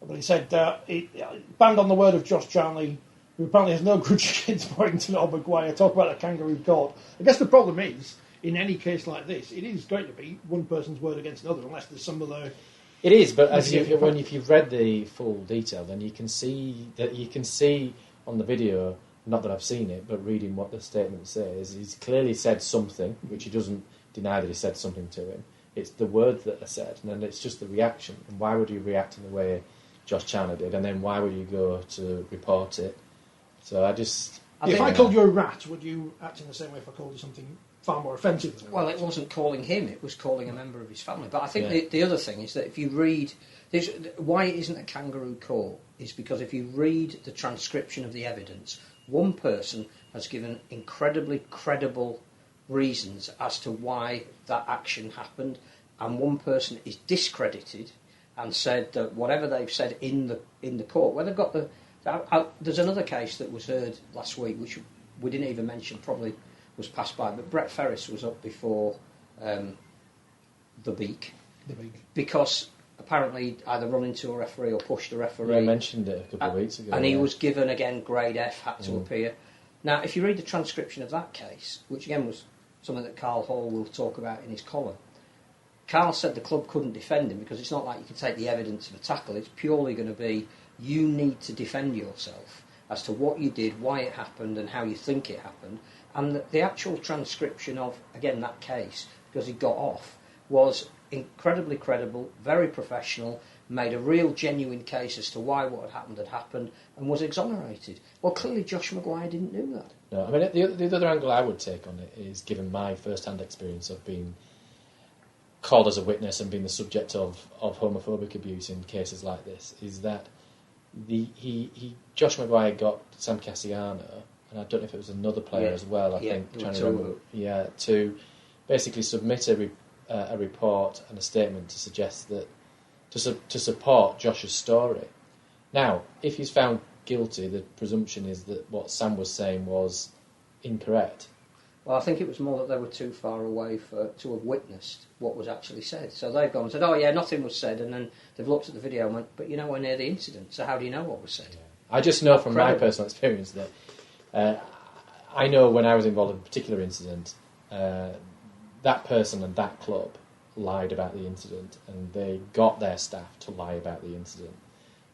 But he said, banned on the word of Josh Charnley, who apparently has no grudge against Warrington or Maguire, talk about a kangaroo court. I guess the problem is, in any case like this, it is going to be one person's word against another, unless there's some other... It is, but if you've read the full detail, then you can see on the video, not that I've seen it, but reading what the statement says, he's clearly said something, which he doesn't deny that he said something to him. It's the words that are said, and then it's just the reaction. And why would you react in the way Josh Chandler did? And then why would you go to report it? So if I called you a rat, would you act in the same way if I called you something far more offensive than a Well, rat? it wasn't calling him, it was calling a member of his family. But I think the other thing is that if you read... why it isn't a kangaroo court is because if you read the transcription of the evidence, one person has given incredibly credible reasons as to why that action happened, and one person is discredited and said that whatever they've said in the court, where they've got the... there's another case that was heard last week, which we didn't even mention, probably was passed by, but Brett Ferris was up before the Beak. Because apparently either run into a referee or pushed a referee. I mentioned it a couple of weeks ago. And he was given, again, grade F, had to appear. Now, if you read the transcription of that case, which again was something that Carl Hall will talk about in his column, Carl said the club couldn't defend him because it's not like you can take the evidence of a tackle. It's purely going to be you need to defend yourself as to what you did, why it happened, and how you think it happened. And the actual transcription of, again, that case, because he got off, was incredibly credible, very professional, made a real genuine case as to why what had happened, and was exonerated. Well, clearly Josh Maguire didn't do that. No, I mean, the other angle I would take on it is, given my first-hand experience of being called as a witness and being the subject of homophobic abuse in cases like this, is that Josh Maguire got Sam Cassiano, and I don't know if it was another player as well, I think, trying to remember, to basically submit a report and a statement to suggest that to support Josh's story. Now, if he's found guilty, the presumption is that what Sam was saying was incorrect. Well, I think it was more that they were too far away to have witnessed what was actually said. So they've gone and said, oh yeah, nothing was said, and then they've looked at the video and went, but you know, we're near the incident, so how do you know what was said? Yeah. I just know from my personal experience that I know when I was involved in a particular incident, that person and that club lied about the incident, and they got their staff to lie about the incident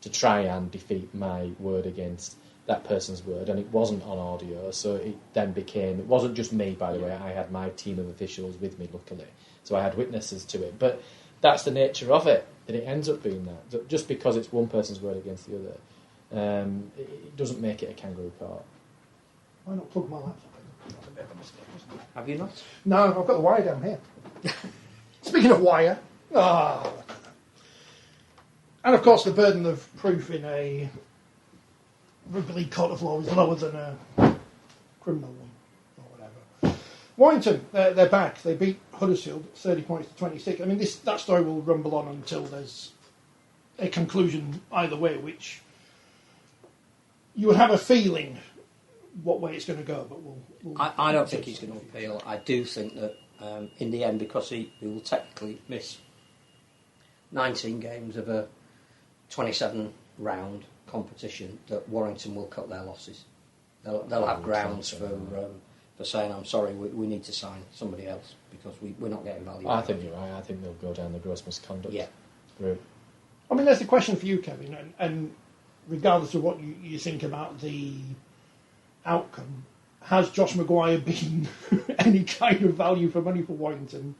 to try and defeat my word against that person's word, and it wasn't on audio, so it then became... It wasn't just me, by the way, I had my team of officials with me, luckily, so I had witnesses to it, but that's the nature of it, that it ends up being that. Just because it's one person's word against the other, it doesn't make it a kangaroo court. Why not plug my laptop in? That's a bit of a mistake, wasn't it? Have you not? No, I've got the wire down here. Speaking of wire, and of course the burden of proof in a rugby league court of law is lower than a criminal one, or whatever. Warrington, they're back. They beat Huddersfield 30 points to 26. I mean, that story will rumble on until there's a conclusion either way, which you would have a feeling what way it's going to go, but we'll I don't think he's going to appeal. I do think that in the end, because he will technically miss 19 games of a 27-round competition, that Warrington will cut their losses. They'll have grounds for saying, I'm sorry, we need to sign somebody else because we're not getting value. I think you're right. I think they'll go down the gross misconduct route. I mean, there's a question for you, Kevin, and regardless of what you think about the outcome, has Josh Maguire been any kind of value for money for Warrington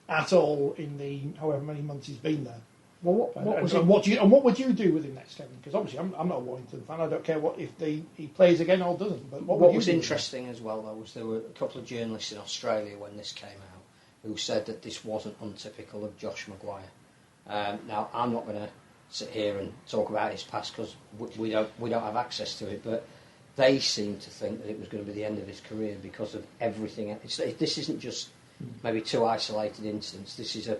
at all in the however many months he's been there? Well, what was it? What would you do with him next, Kevin? Because obviously I'm not a Warrington fan. I don't care if he plays again or doesn't. But what was interesting as well, though, was there were a couple of journalists in Australia when this came out who said that this wasn't untypical of Josh Maguire. Now, I'm not going to sit here and talk about his past because we don't have access to it, but they seem to think that it was going to be the end of his career because of everything. This isn't just maybe two isolated incidents. This is a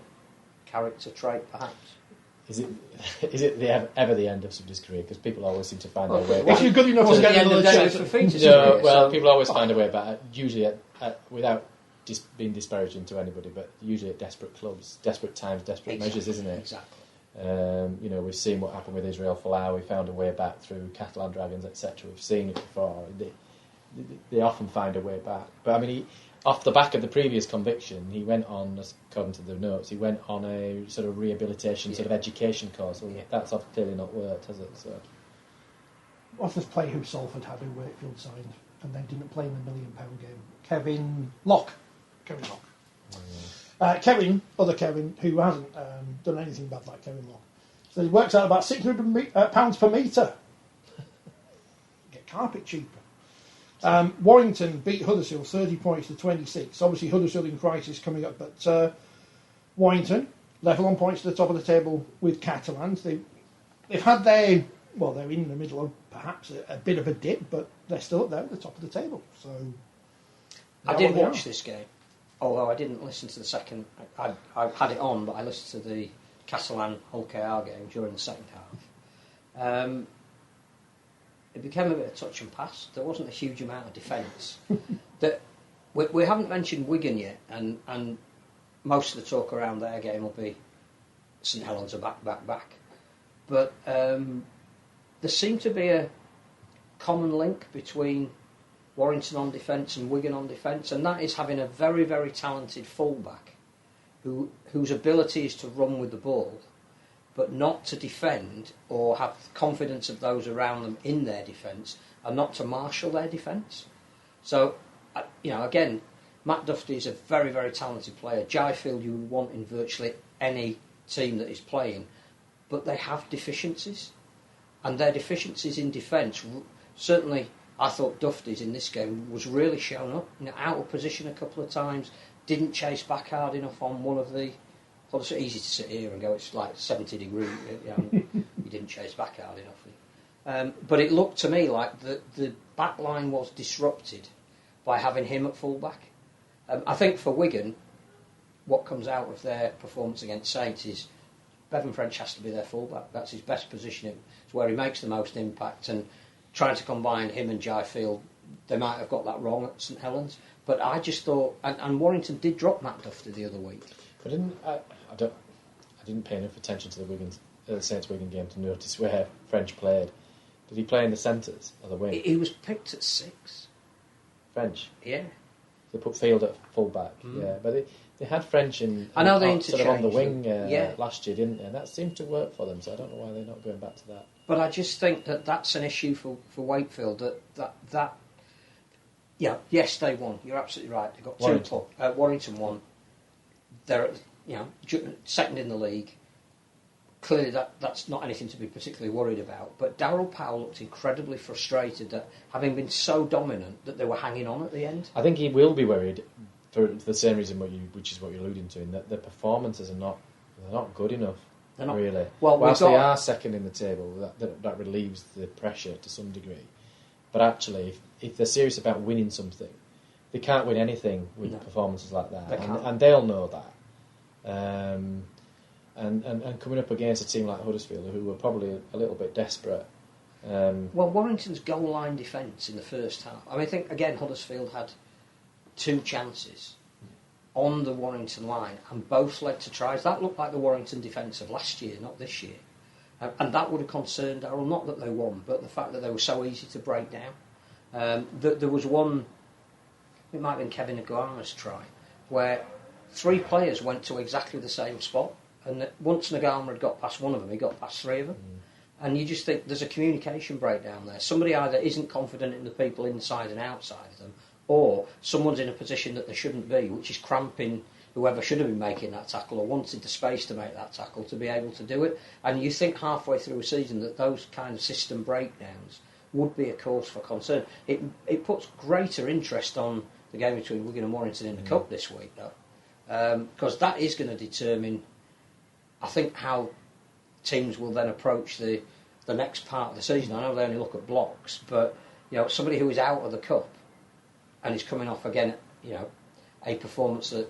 character trait, perhaps. Is it ever the end of somebody's career? Because people always seem to find their way. If you're good enough to get another chance, people always find a way back. Usually, without being disparaging to anybody, but usually at desperate clubs, desperate times, desperate measures, isn't it? Exactly. We've seen what happened with Israel Folau. We found a way back through Catalan Dragons, etc. We've seen it before. They often find a way back. But I mean, off the back of the previous conviction, he went on, according to the notes, he went on a sort of rehabilitation, sort of education course. Well, that's clearly not worked, has it? So, what's this player who Salford had who Wakefield signed and then didn't play in the £1 million game? Kevin Locke. Other Kevin, who hasn't done anything bad like Kevin Locke. So he works out about £600 per metre. Get carpet cheaper. Warrington beat Huddersfield 30 points to 26. Obviously Huddersfield in crisis coming up, but Warrington level on points to the top of the table with Catalans. They've had they're in the middle of perhaps a bit of a dip, but they're still up there at the top of the table. So I did watch this game, although I didn't listen to the second. I had it on, but I listened to the Catalan-Hull KR game during the second half. It became a bit of touch and pass. There wasn't a huge amount of defence. That we haven't mentioned Wigan yet, and most of the talk around their game will be St Helens are back. But there seemed to be a common link between Warrington on defence and Wigan on defence, and that is having a very, very talented fullback whose ability is to run with the ball, but not to defend or have confidence of those around them in their defence, and not to marshal their defence. So, again, Matt Duffy is a very, very talented player. Jaifield you would want in virtually any team that is playing, but they have deficiencies, and their deficiencies in defence, certainly I thought Duffy's in this game was really shown up, out of position a couple of times, didn't chase back hard enough on one of the... Well, it's easy to sit here and go, it's like 70 degrees, you didn't chase back hard enough. But it looked to me like the back line was disrupted by having him at full-back. I think for Wigan, what comes out of their performance against Saints is Bevan French has to be their full-back. That's his best positioning. It's where he makes the most impact, and trying to combine him and Jaifield, they might have got that wrong at St Helens. But I just thought... And Warrington did drop Matt Duffy the other week. I didn't pay enough attention to the Saints Wigan game to notice where French played. Did he play in the centres or the wing? He was picked at 6. French? Yeah. They put Field at full back, yeah. But they had French I know they sort of on the wing yeah. last year, didn't they? And that seemed to work for them, so I don't know why they're not going back to that. But I just think that's an issue for Wakefield. That yes, they won. You're absolutely right. They got Warrington. 2 Warrington won. They're second in the league. Clearly, that's not anything to be particularly worried about. But Darryl Powell looked incredibly frustrated that, having been so dominant, that they were hanging on at the end. I think he will be worried for the same reason, which is what you're alluding to, in that the performances are not good enough. They're not really. Well, whilst they are second in the table, that relieves the pressure to some degree. But actually, if they're serious about winning something, they can't win anything with performances like that, and they'll know that. And coming up against a team like Huddersfield, who were probably a little bit desperate. Well, Warrington's goal line defence in the first half. I mean, I think again Huddersfield had 2 chances on the Warrington line, and both led to tries. That looked like the Warrington defence of last year, not this year. And that would have concerned Darryl, not that they won, but the fact that they were so easy to break down. There was one, it might have been Kevin Nguama's try, where 3 players went to exactly the same spot, and once Nguama had got past one of them, he got past 3 of them. And you just think there's a communication breakdown there. Somebody either isn't confident in the people inside and outside of them, or someone's in a position that they shouldn't be, which is cramping whoever should have been making that tackle or wanted the space to make that tackle to be able to do it. And you think halfway through a season that those kind of system breakdowns would be a cause for concern. It puts greater interest on the game between Wigan and Warrington in the Cup this week, though, because that is going to determine, I think, how teams will then approach the next part of the season. I know they only look at blocks, but somebody who is out of the Cup and is coming off again, a performance that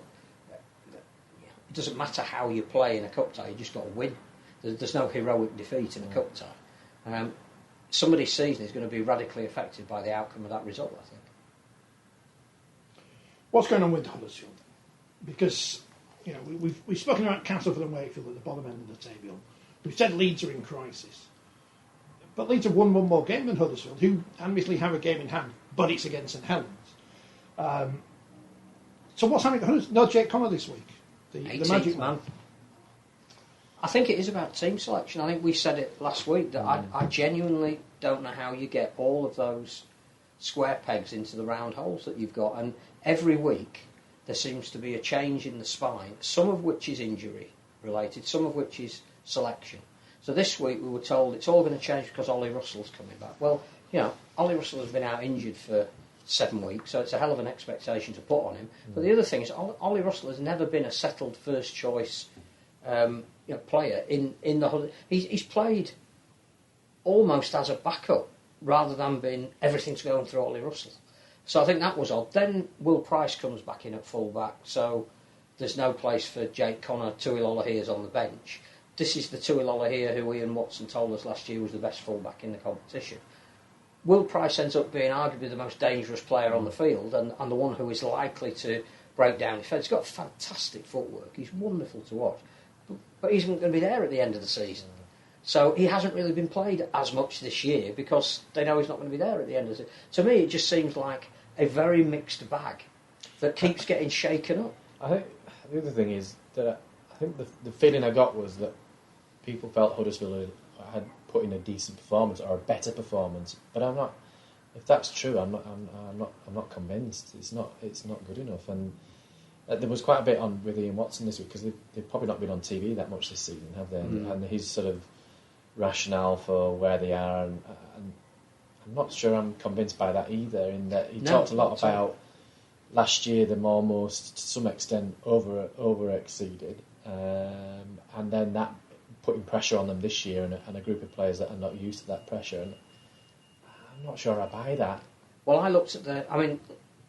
it doesn't matter how you play in a cup tie, you just got to win. There's no heroic defeat in a cup tie. Somebody's season is going to be radically affected by the outcome of that result, I think. What's going on with Huddersfield? Because we've spoken about Castleford and Wakefield at the bottom end of the table. We've said Leeds are in crisis. But Leeds have won one more game than Huddersfield, who admittedly have a game in hand, but it's against St Helens. So what's happening to Huddersfield? No Jake Connor this week. The magic man. I think it is about team selection. I think we said it last week that I genuinely don't know how you get all of those square pegs into the round holes that you've got. And every week there seems to be a change in the spine, some of which is injury related, some of which is selection. So this week we were told it's all going to change because Ollie Russell's coming back. Well, Ollie Russell has been out injured for 7 weeks, so it's a hell of an expectation to put on him. But the other thing is, Ollie Russell has never been a settled first choice player in the. He's played almost as a backup rather than being everything's going through Ollie Russell. So I think that was odd. Then Will Price comes back in at full back, so there's no place for Jake Connor. Tui Lolohei's on the bench. This is the Tui Lolohea who Ian Watson told us last year was the best full back in the competition. Will Price ends up being arguably the most dangerous player on the field and the one who is likely to break down defence. He's got fantastic footwork. He's wonderful to watch. But he isn't going to be there at the end of the season. So he hasn't really been played as much this year because they know he's not going to be there at the end of the season. To me, it just seems like a very mixed bag that keeps getting shaken up. I think the other thing is that I think the feeling I got was that people felt Huddersfield had put in a decent performance or a better performance, but I'm not. If that's true, I'm not convinced. It's not good enough. And there was quite a bit on with Ian Watson this week because they've probably not been on TV that much this season, have they? And his sort of rationale for where they are, and I'm not sure I'm convinced by that either. In that he talked a lot about last year them almost to some extent over exceeded, and then that putting pressure on them this year and a group of players that are not used to that pressure. And I'm not sure I buy that. Well, I looked at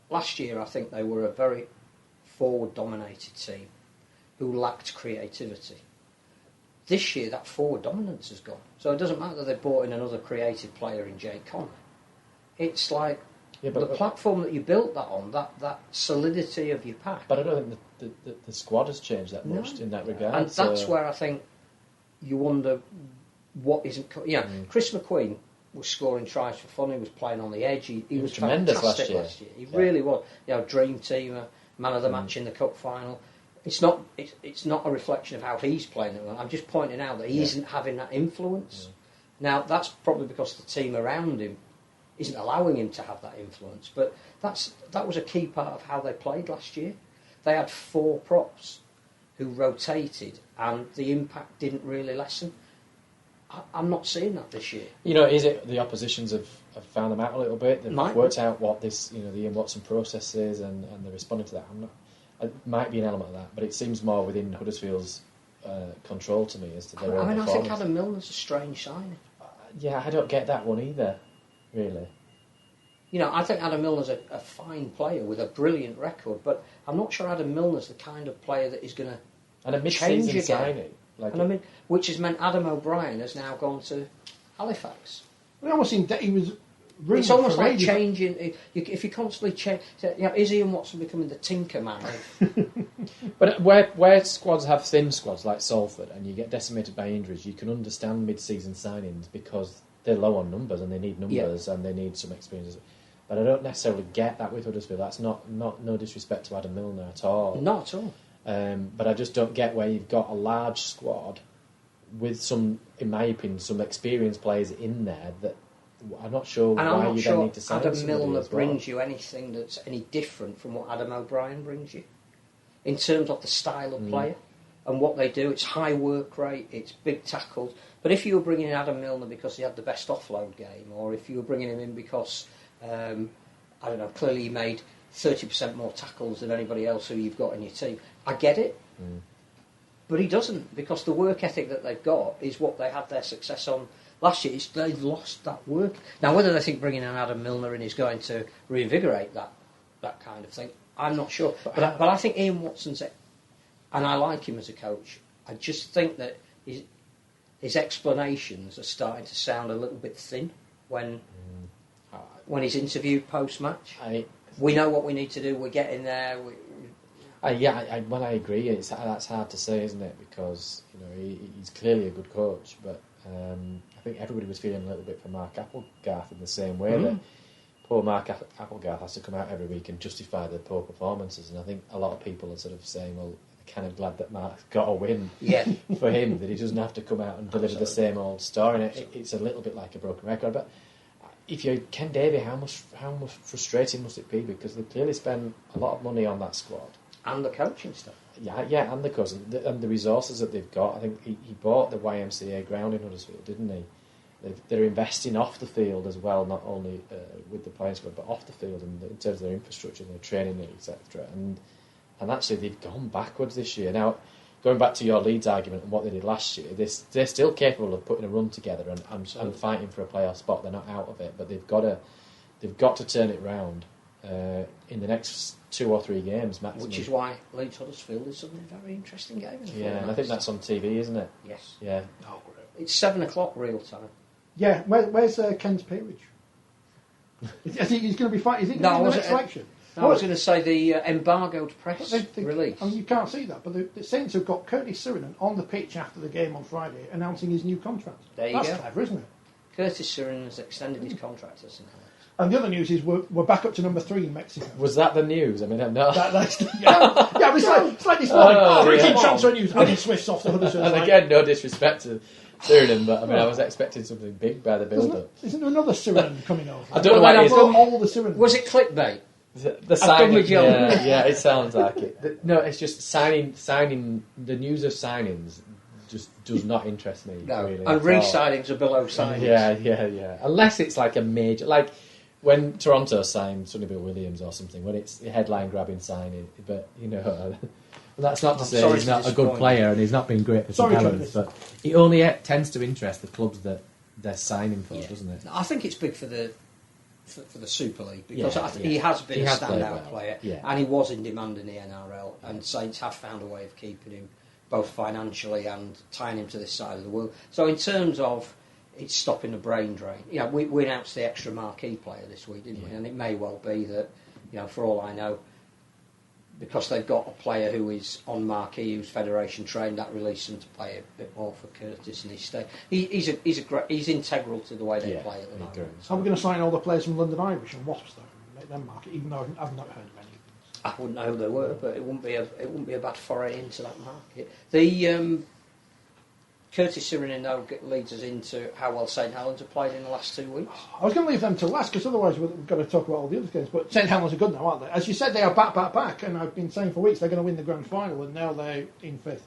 last year I think they were a very forward-dominated team who lacked creativity. This year that forward dominance has gone. So it doesn't matter that they brought in another creative player in Jake Connor. It's like the platform that you built that on, that solidity of your pack. But I don't think the squad has changed that much in that regard. And that's where I think you wonder what isn't... Chris McQueen was scoring tries for fun. He was playing on the edge. He was tremendous fantastic last year. He really was. Dream teamer, man of the match in the cup final. It's not a reflection of how he's playing. I'm just pointing out that he isn't having that influence. Now, that's probably because the team around him isn't allowing him to have that influence. But that was a key part of how they played last year. They had 4 props who rotated, and the impact didn't really lessen. I'm not seeing that this year. Is it the oppositions have found them out a little bit? They've worked out what this, the Ian Watson process is, and they're responding to that. It might be an element of that, but it seems more within Huddersfield's control to me as to their own performance. I think Adam Milner's a strange signing. I don't get that one either, really. I think Adam Milner's a fine player with a brilliant record, but I'm not sure Adam Milner's the kind of player that is going to and a mid-season signing. Which has meant Adam O'Brien has now gone to Halifax. It almost seemed that he was... It's almost like changing. If you constantly change, is Ian Watson becoming the Tinker Man? But where squads have thin squads like Salford and you get decimated by injuries, you can understand mid-season signings because they're low on numbers and they need numbers and they need some experience. But I don't necessarily get that with Huddersfield. That's not no disrespect to Adam Milner at all. Not at all. But I just don't get where you've got a large squad with some, in my opinion, some experienced players in there that I'm not sure why you then need to sign Adam somebody Milner as well. brings you anything that's any different from what Adam O'Brien brings you. in terms of the style of player and what they do. It's high work rate, it's big tackles. But if you were bringing in Adam Milner because he had the best offload game, or if you were bringing him in because, I don't know, clearly he made 30% more tackles than anybody else who you've got in your team, I get it. But he doesn't, because the work ethic that they've got is what they had their success on last year. They've lost that work. Now, whether they think bringing in Adam Milner in is going to reinvigorate that kind of thing, I'm not sure. But I think Ian Watson's, and I like him as a coach, I just think that his explanations are starting to sound a little bit thin when he's interviewed post-match. We know what we need to do, we're getting there. I agree. That's hard to say, isn't it? Because he's clearly a good coach, but I think everybody was feeling a little bit for Mark Applegarth in the same way that poor Mark Applegarth has to come out every week and justify the poor performances. And I think a lot of people are sort of saying, well, they're kind of glad that Mark's got a win for him, that he doesn't have to come out and deliver the same old story. And it's a little bit like a broken record. But if you're Ken Davey, how much frustrating must it be? Because they clearly spend a lot of money on that squad. And the coaching stuff. Yeah, and the coaching and the resources that they've got. I think he bought the YMCA ground in Huddersfield, didn't he? They're investing off the field as well, not only with the playing squad, but off the field in terms of their infrastructure, their training, etc. And actually, they've gone backwards this year. Now, going back to your Leeds argument and what they did last year, they're still capable of putting a run together and fighting for a playoff spot. They're not out of it, but they've got to turn it round in the next 2 or 3 games maximum. Which is why Leeds Huddersfield is suddenly a very interesting game. And I think that's on TV, isn't it? Yes. Yeah. Oh, it's 7 o'clock real time. Yeah. Where's Ken's peerage? Is he going to be fighting? Is he going to be in the next election? No, I was going to say the embargoed press release. I mean, you can't see that, but the Saints have got Curtis Sirinen on the pitch after the game on Friday announcing his new contract. That's clever, isn't it? Curtis Sirinen has extended his contract to St. Helens. And the other news is we're back up to number 3 in Mexico. Was that the news? I mean, no. But it's like this morning. Breaking transfer news. Andy Swift's off the Huddersfield. And again, no disrespect to Sirinen, but I mean, I was expecting something big by the build-up. Isn't there another Sirinen coming over? I don't know why all the Sirinen. Was it clickbait? The signing, yeah, it sounds like it. No, it's just signing. The news of signings just does not interest me. No, really, and re-signings are below signings. Yeah. Unless it's like a major, like when Toronto signed Sonny Bill Williams or something, when it's a headline-grabbing signing. But that's not to say he's not a good player and he's not been great for St. Helens. But it only tends to interest the clubs that they're signing for, doesn't it? I think it's big for the Super League because he has been a standout player and he was in demand in the NRL, and Saints have found a way of keeping him both financially and tying him to this side of the world. So in terms of it's stopping the brain drain, we announced the extra marquee player this week, didn't we? And it may well be that, for all I know, because they've got a player who is on marquee, who's federation trained, that releases them to play a bit more for Curtis and his stay. He's integral to the way they play at the moment. Are we going to sign all the players from London Irish and Wasps though, and make them market? Even though I've not heard of any of them. I wouldn't know who they were, but it wouldn't be a bad foray into that market. The Curtis Sirinen though leads us into how well St Helens have played in the last 2 weeks. I was going to leave them to last because otherwise we've got to talk about all the other games. But St Helens are good now, aren't they? As you said, they are back, and I've been saying for weeks they're going to win the grand final, and now they're in 5th,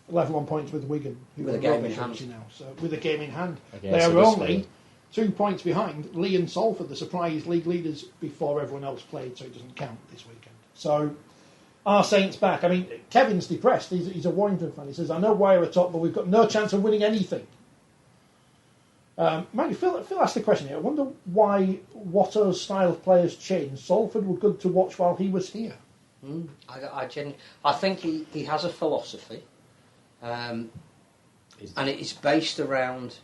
level on points with Wigan, with a game in hand. So with a game in hand, they are only 2 points behind Lee and Salford, the surprise league leaders, before everyone else played, so it doesn't count this weekend. So, are Saints back? I mean, Kevin's depressed. He's a Warrington fan. He says, I know why we're top, but we've got no chance of winning anything. Phil asked the question here. I wonder why Watto's style of players changed. Salford were good to watch while he was here. I think he has a philosophy, and it is based around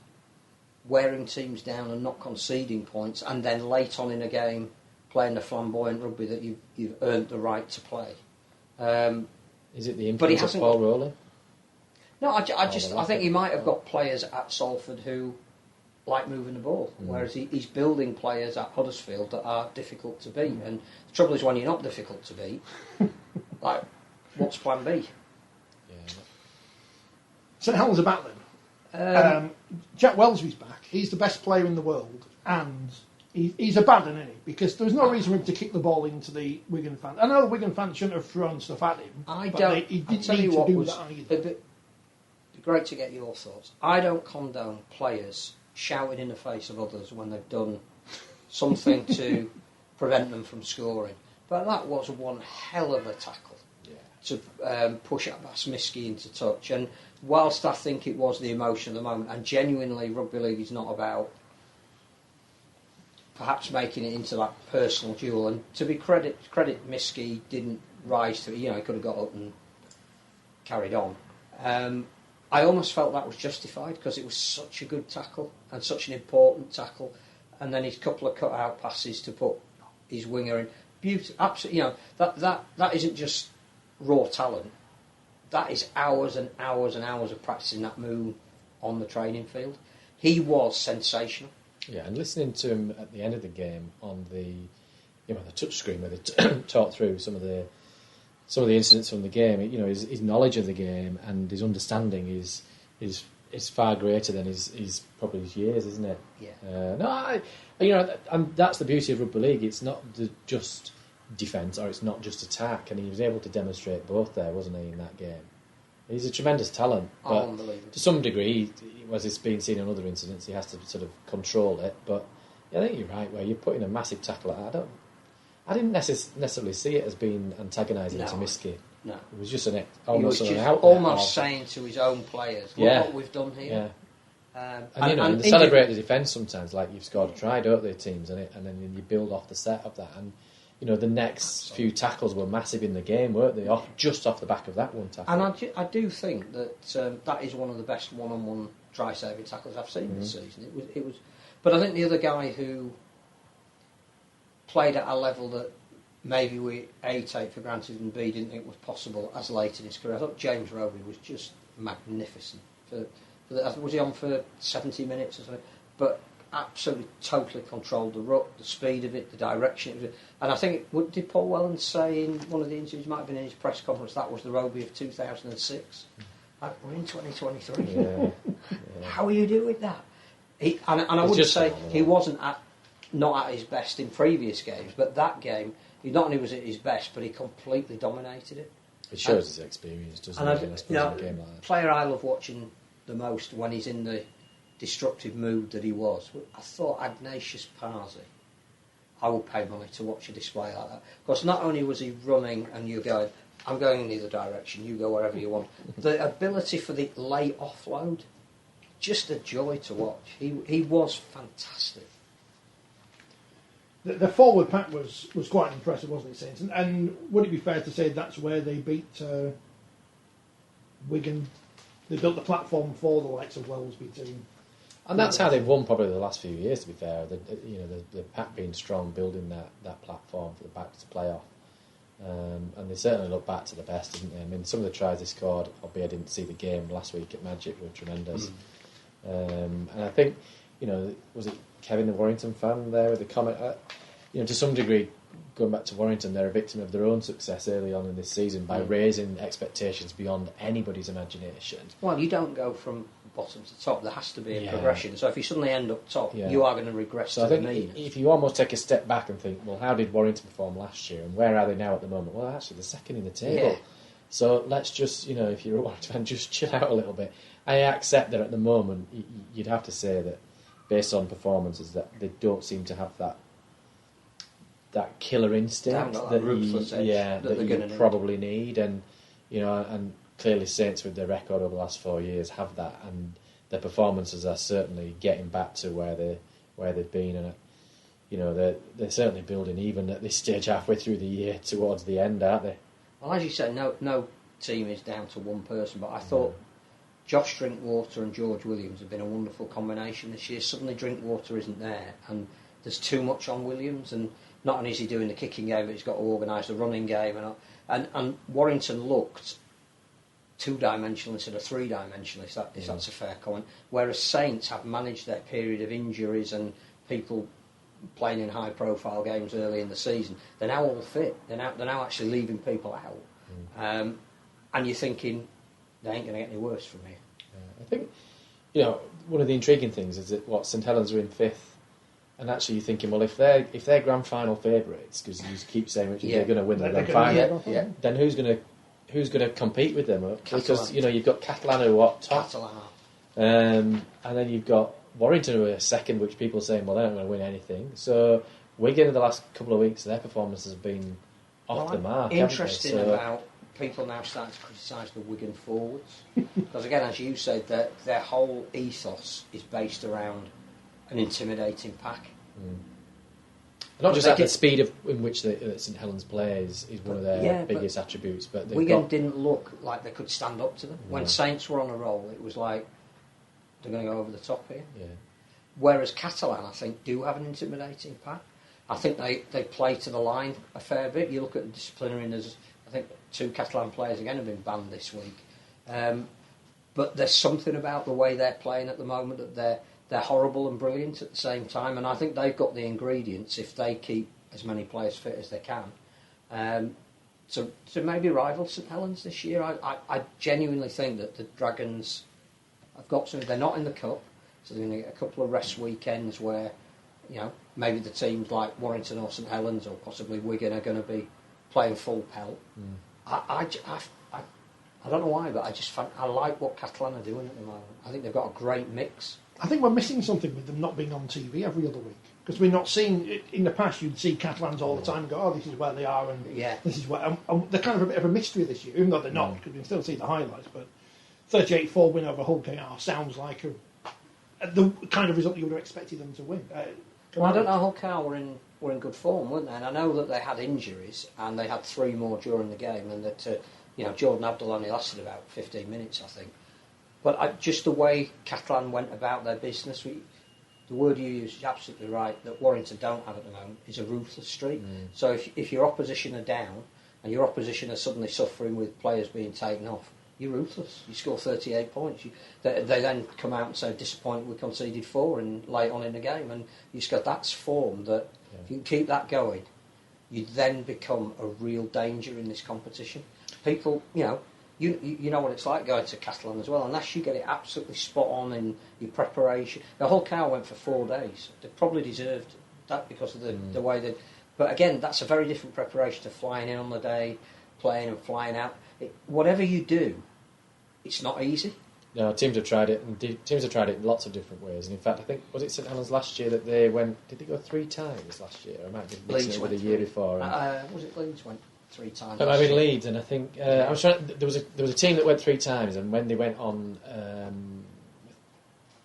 wearing teams down and not conceding points, and then late on in a game playing the flamboyant rugby that you've earned the right to play. Is it the influence of Paul Rowley? No, I think he might have got players at Salford who like moving the ball, whereas he's building players at Huddersfield that are difficult to beat. And the trouble is when you're not difficult to beat, like, what's plan B? Yeah. St Helens are back then. Jack Welsby's back. He's the best player in the world, and he's a bad one, isn't he? Because there's no reason for him to kick the ball into the Wigan fans. I know the Wigan fans shouldn't have thrown stuff at him. He didn't need to do that either. It'd be great to get your thoughts. I don't condone players shouting in the face of others when they've done something to prevent them from scoring. But that was one hell of a tackle to push Basmiski into touch. And whilst I think it was the emotion of the moment, and genuinely Rugby League is not about perhaps making it into that personal duel. And to be credit Miski didn't rise to it. He could have got up and carried on. I almost felt that was justified because it was such a good tackle and such an important tackle. And then his couple of cut-out passes to put his winger in. Absolutely, that isn't just raw talent. That is hours and hours and hours of practicing that move on the training field. He was sensational. Yeah, and listening to him at the end of the game on the touch screen where they talked through some of the incidents from the game. His knowledge of the game and his understanding is far greater than his probably his years, isn't it? Yeah. And that's the beauty of rugby league. It's not just defence or it's not just attack, and he was able to demonstrate both there, wasn't he, in that game? He's a tremendous talent, but unbelievable. To some degree, as it's been seen in other incidents, he has to sort of control it. But I think you're right, where you're putting a massive tackle at. I didn't necessarily see it as being antagonising to Miski. No, it was just almost saying to his own players, "Look what we've done here." Yeah. And celebrate the defence sometimes, like you've scored a try, don't they, teams, and then you build off the set of that. And the next few tackles were massive in the game, weren't they? Just off the back of that one tackle. And I do think that that is one of the best one-on-one try-saving tackles I've seen this season. It was, but I think the other guy who played at a level that maybe we A, take for granted, and B, didn't think was possible as late in his career. I thought James Roby was just magnificent. Was he on for 70 minutes or something? But absolutely, totally controlled the ruck, the speed of it, the direction of it. And I think, did Paul Whelan say in one of the interviews, might have been in his press conference, that was the Roby of 2006? We're in 2023. Yeah. How are you doing that? I would say he wasn't not at his best in previous games, but that game, he not only was at his best, but he completely dominated it. It shows his experience, doesn't it? In a game like that. Player I love watching the most when he's in the destructive mood that he was. I thought Ignatius Parsi. I would pay money to watch a display like that. Because not only was he running and you're going, I'm going in the other direction, you go wherever you want. The ability for the late offload, just a joy to watch. He was fantastic. The forward pack was quite impressive, wasn't it, Saints? And would it be fair to say that's where they beat Wigan? They built the platform for the likes of Wellesby team. And that's how they've won probably the last few years, to be fair. The pack being strong, building that platform for the backs to play off. And they certainly look back to the best, didn't they? I mean, some of the tries they scored, albeit I didn't see the game last week at Magic, were tremendous. And I think, was it Kevin, the Warrington fan, there with the comment? To some degree, going back to Warrington, they're a victim of their own success early on in this season by raising expectations beyond anybody's imagination. Well, you don't go from bottom to top. There has to be a progression. So if you suddenly end up top, you are going to regress to the mean. If you almost take a step back and think, well, how did Warrington perform last year and where are they now at the moment? Well, actually, they're second in the table. Yeah. So let's just, if you're a Warrington fan, just chill out a little bit. I accept that at the moment, you'd have to say that based on performances, that they don't seem to have that killer instinct that you probably need, and and clearly Saints with their record over the last 4 years have that, and their performances are certainly getting back to where they've been, and they're certainly building even at this stage halfway through the year towards the end, aren't they? Well, as you said, no team is down to one person, but I thought Josh Drinkwater and George Williams have been a wonderful combination this year. Suddenly Drinkwater isn't there, and there's too much on Williams, and not only is he doing the kicking game, but he's got to organise the running game, and Warrington looked two-dimensional instead of three-dimensional, if that's a fair comment. Whereas Saints have managed their period of injuries and people playing in high-profile games early in the season. They're now all fit. They're now actually leaving people out, and you're thinking they ain't going to get any worse from here. I think one of the intriguing things is that St Helens are in 5th. And actually, you're thinking, well, if they're grand final favourites, because you keep saying they're going to win the grand final, then who's going to compete with them? Because you've got Catalan who are top, and then you've got Warrington who are second, which people are saying, well, they're not going to win anything. So Wigan in the last couple of weeks, their performances have been off the mark. Interesting about people now starting to criticise the Wigan forwards, because again, as you said, their whole ethos is based around an intimidating pack. Not just that, the speed in which St Helens plays is one of their biggest attributes. But Wigan didn't look like they could stand up to them. When Saints were on a roll, it was like, they're going to go over the top here. Yeah. Whereas Catalan, I think, do have an intimidating pack. I think they play to the line a fair bit. You look at the disciplinary, and there's, I think, 2 Catalan players again have been banned this week. But there's something about the way they're playing at the moment that they're horrible and brilliant at the same time, and I think they've got the ingredients if they keep as many players fit as they can. So maybe rival St Helens this year. I genuinely think that the Dragons have got something. They're not in the cup, so they're going to get a couple of rest weekends where, maybe the teams like Warrington or St Helens or possibly Wigan are going to be playing full pelt. I don't know why, but I like what Catalan are doing at the moment. I think they've got a great mix. I think we're missing something with them not being on TV every other week, because we're not seeing. In the past, you'd see Catalans all the time and go, "Oh, this is where they are," and this is where. And they're kind of a bit of a mystery this year, even though they're not, because we can still see the highlights. But 38-4 win over Hull KR sounds like the kind of result you would have expected them to win. I don't know. Hull KR were in good form, weren't they? And I know that they had injuries, and they had 3 more during the game, and that Jordan Abdul only lasted about 15 minutes, I think. But just the way Catalan went about their business, the word you use is absolutely right, that Warrington don't have at the moment, is a ruthless streak. So if your opposition are down, and your opposition are suddenly suffering with players being taken off, you're ruthless. You score 38 points. They then come out and say, disappointed we conceded 4 late on in the game, and you just go, that's form that if you can keep that going, you then become a real danger in this competition. People, you know what it's like going to Catalan as well, unless you get it absolutely spot on in your preparation. The whole cow went for 4 days. They probably deserved that because of the way they... But again, that's a very different preparation to flying in on the day, playing and flying out. Whatever you do, it's not easy. No, teams have tried it, and teams have tried it in lots of different ways. And in fact, I think, was it St Helens last year that they went... Did they go 3 times last year? I might be mixing it with the year before. Was it Leeds went 3 times? It might have been Leeds, and I think... I was trying. There was a team that went 3 times, and when they went on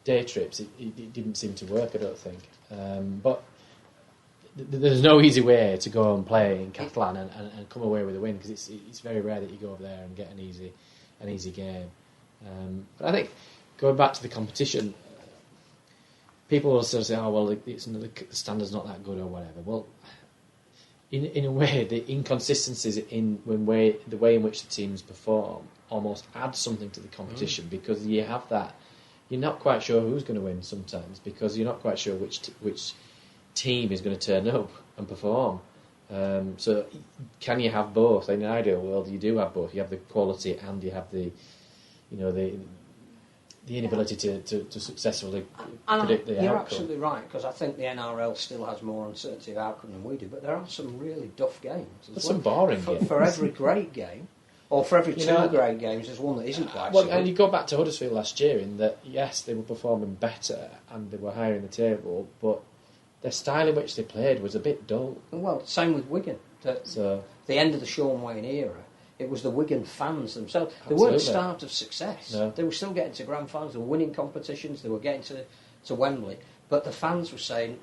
day trips, it didn't seem to work, I don't think. But there's no easy way to go and play in Catalan and come away with a win, because it's very rare that you go over there and get an easy game. But I think, going back to the competition, people will sort of say, "Oh, well, the standard's not that good," or whatever. Well, in a way, the inconsistencies in the way in which the teams perform almost add something to the competition, because you have that. You're not quite sure who's going to win sometimes, because you're not quite sure which team is going to turn up and perform. So, can you have both? In an ideal world, you do have both. You have the quality and you have the inability to successfully predict the outcome. You're absolutely right, because I think the NRL still has more uncertainty of outcome than we do, but there are some really duff games. There's some boring games. For every great game, or for every 2 great games, there's one that isn't quite so good. And you go back to Huddersfield last year, in that, yes, they were performing better and they were higher in the table, but their style in which they played was a bit dull. Well, same with Wigan. The end of the Sean Wayne era, it was the Wigan fans themselves. Absolutely. They weren't starved of success. No. They were still getting to grand finals, they were winning competitions, they were getting to Wembley. But the fans were saying,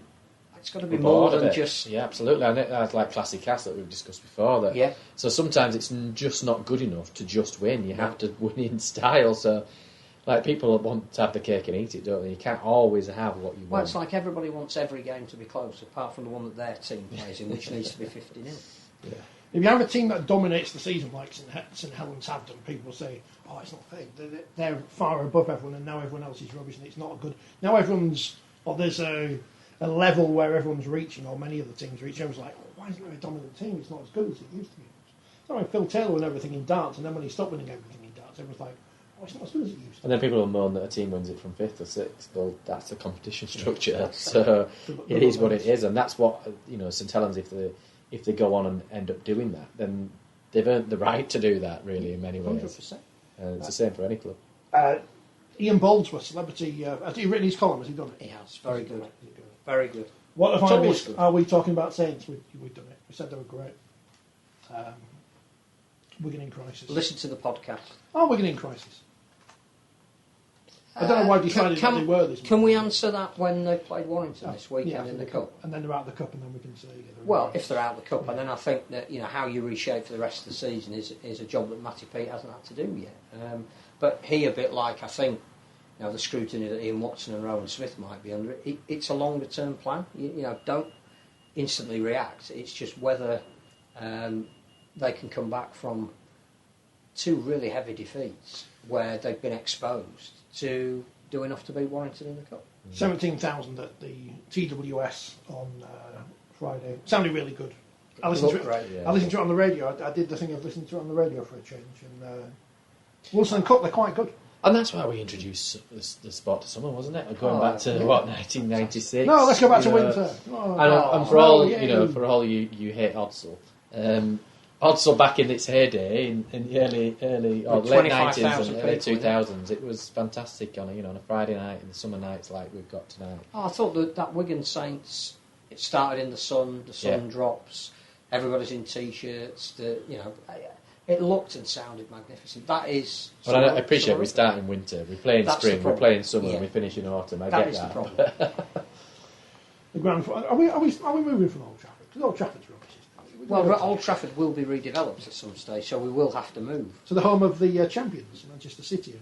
it's got to be more than just... Yeah, absolutely. And that's like Classy Cast that we've discussed before. So sometimes it's just not good enough to just win. You have to win in style. So, like, people want to have the cake and eat it, don't they? You can't always have what you want. Well, it's like everybody wants every game to be close, apart from the one that their team plays in, which needs to be 50-0. Yeah. If you have a team that dominates the season like St Helens have done, people say, "Oh, it's not fair. They're far above everyone, and now everyone else is rubbish, and it's not good." Now there's a level where everyone's reaching, or many of the teams reach. Everyone's like, "Why isn't there a dominant team? It's not as good as it used to be." So when Phil Taylor won everything in darts, and then when he stopped winning everything in darts, everyone's like, it's not as good as it used to. And then people will moan that a team wins it from 5th or 6th. Well, that's the competition structure. So it is what it is, and that's what St Helens. If they go on and end up doing that, then they've earned the right to do that. Really, in many ways, 100%. It's the same for any club. Ian Boldsworth, celebrity. Has he written his column? Has he done it? He has. Very good. Very good. What It's if I always missed? good. Are we talking about Saints? We've done it. We said they were great. Wigan in crisis. Listen to the podcast. Oh, Wigan in crisis. I don't know why I decided that they were this Can morning. we answer that when they played Warrington this weekend Yeah, in the Cup? And then they're out of the Cup, and then we can say... Well, if they're out of the Cup, and then I think that how you reshape for the rest of the season is a job that Matty Pete hasn't had to do yet. But he, a bit like, I think, the scrutiny that Ian Watson and Rowan Smith might be under, it's a longer term plan. Don't instantly react. It's just whether they can come back from 2 really heavy defeats where they've been exposed to do enough to beat Warrington in the Cup. 17,000 at the TWS on Friday. Sounded really good. I listened to it on the radio. I did the thing of listening to it on the radio for a change. And Wilson and Cook, they're quite good. And that's why we introduced the sport to summer, wasn't it? Going back to 1996. No, let's go back to winter. And for all you hate Odsal. Odsal back in its heyday in the early or late 90s and early 2000s, it was fantastic on a Friday night in the summer nights like we've got tonight. I thought that Wigan Saints, it started in the sun drops, everybody's in t-shirts. It looked and sounded magnificent. That is. But I appreciate we start in winter, we play in spring, we play in summer, and we finish in autumn. I get that. The problem. The grand final. Are we moving from Old Trafford? Because Old Trafford's rubbish. Well, Old Trafford will be redeveloped at some stage, so we will have to move. To the home of the champions, Manchester City.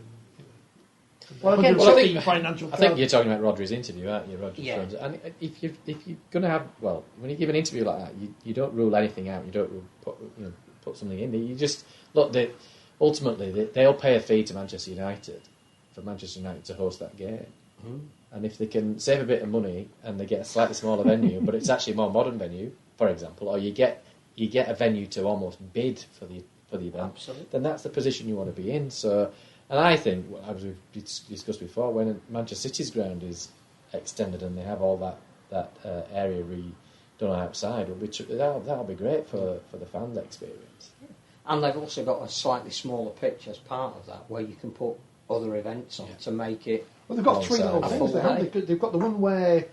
I think you're talking about Rodri's interview, aren't you, Rodri? Yeah. And if you're going to have, when you give an interview like that, you don't rule anything out. You don't put something in there. You just look. Ultimately, they'll pay a fee to Manchester United for Manchester United to host that game. Mm-hmm. And if they can save a bit of money and they get a slightly smaller venue, but it's actually a more modern venue, for example, or you get a venue to almost bid for the event, Absolutely. then that's the position you want to be in. So, and I think, as we've discussed before, when Manchester City's ground is extended and they have all that area redone outside, that'll be great for the fan experience. And they've also got a slightly smaller pitch as part of that, where you can put other events on to make it. Well, they've got 3 little things. Day. They've got the one where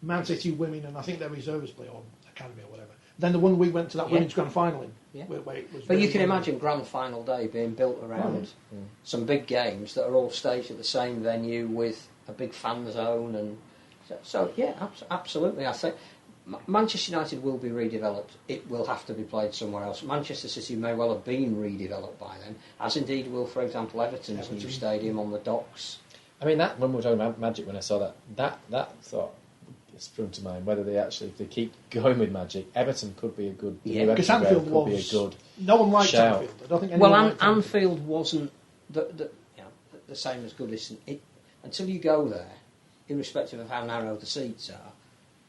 Man City women and I think their reservists play, or academy or whatever. Then the one we went to that women's grand final in. Yeah. Where it was but you can imagine grand final day being built around some big games that are all staged at the same venue with a big fan zone, and so absolutely. I think Manchester United will be redeveloped. It will have to be played somewhere else. Manchester City may well have been redeveloped by then, as indeed will, for example, Everton's new stadium on the docks. I mean, that when we were talking about Magic, when I saw that thought sprung to mind, whether if they keep going with Magic, Everton could be a good. Because Anfield could be a good. No one liked shout. Anfield. I don't think anyone liked Anfield wasn't the same as good as it, until you go there, irrespective of how narrow the seats are.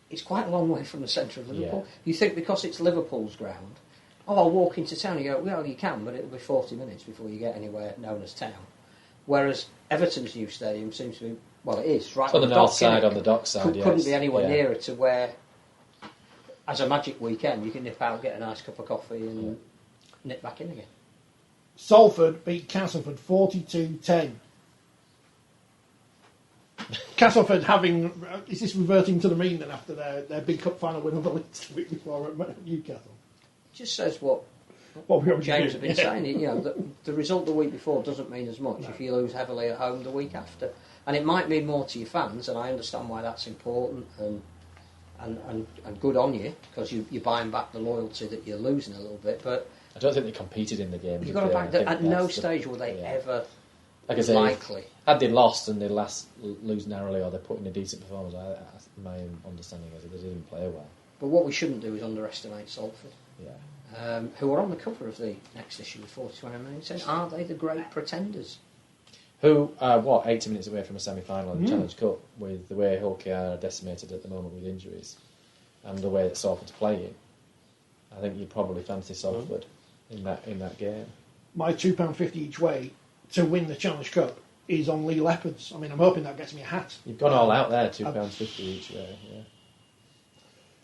It's quite a long way from the centre of Liverpool. Yeah. You think because it's Liverpool's ground, I'll walk into town. You go, well, you can, but it'll be 40 minutes before you get anywhere known as town. Whereas Everton's new stadium seems to be, it is right on the north side, on the dock side. Couldn't be anywhere nearer to where, as a Magic weekend, you can nip out, get a nice cup of coffee, and nip back in again. Salford beat Castleford 42-10. Castleford is this reverting to the mean then after their big cup final win over Leeds the week before at Newcastle? It just says what James have been saying. The result the week before doesn't mean as much if you lose heavily at home the week after. And it might mean more to your fans, and I understand why that's important and good on you, because you're buying back the loyalty that you're losing a little bit. But I don't think they competed in the game. You've got to back that. At no stage were they ever likely. Had they lost and they lose narrowly, or they put in a decent performance, my understanding is that they didn't play well. But what we shouldn't do is underestimate Salford. Yeah. Who are on the cover of the next issue of Forty20 magazine? Are they the great pretenders? Who are 80 minutes away from a semi-final in the Challenge Cup, with the way Hull are decimated at the moment with injuries, and the way that Salford's playing. I think you'd probably fancy Salford in that game. My £2.50 each way to win the Challenge Cup is on Lee Leopards. I mean, I'm hoping that gets me a hat. You've gone all out there, £2.50 each way. Yeah.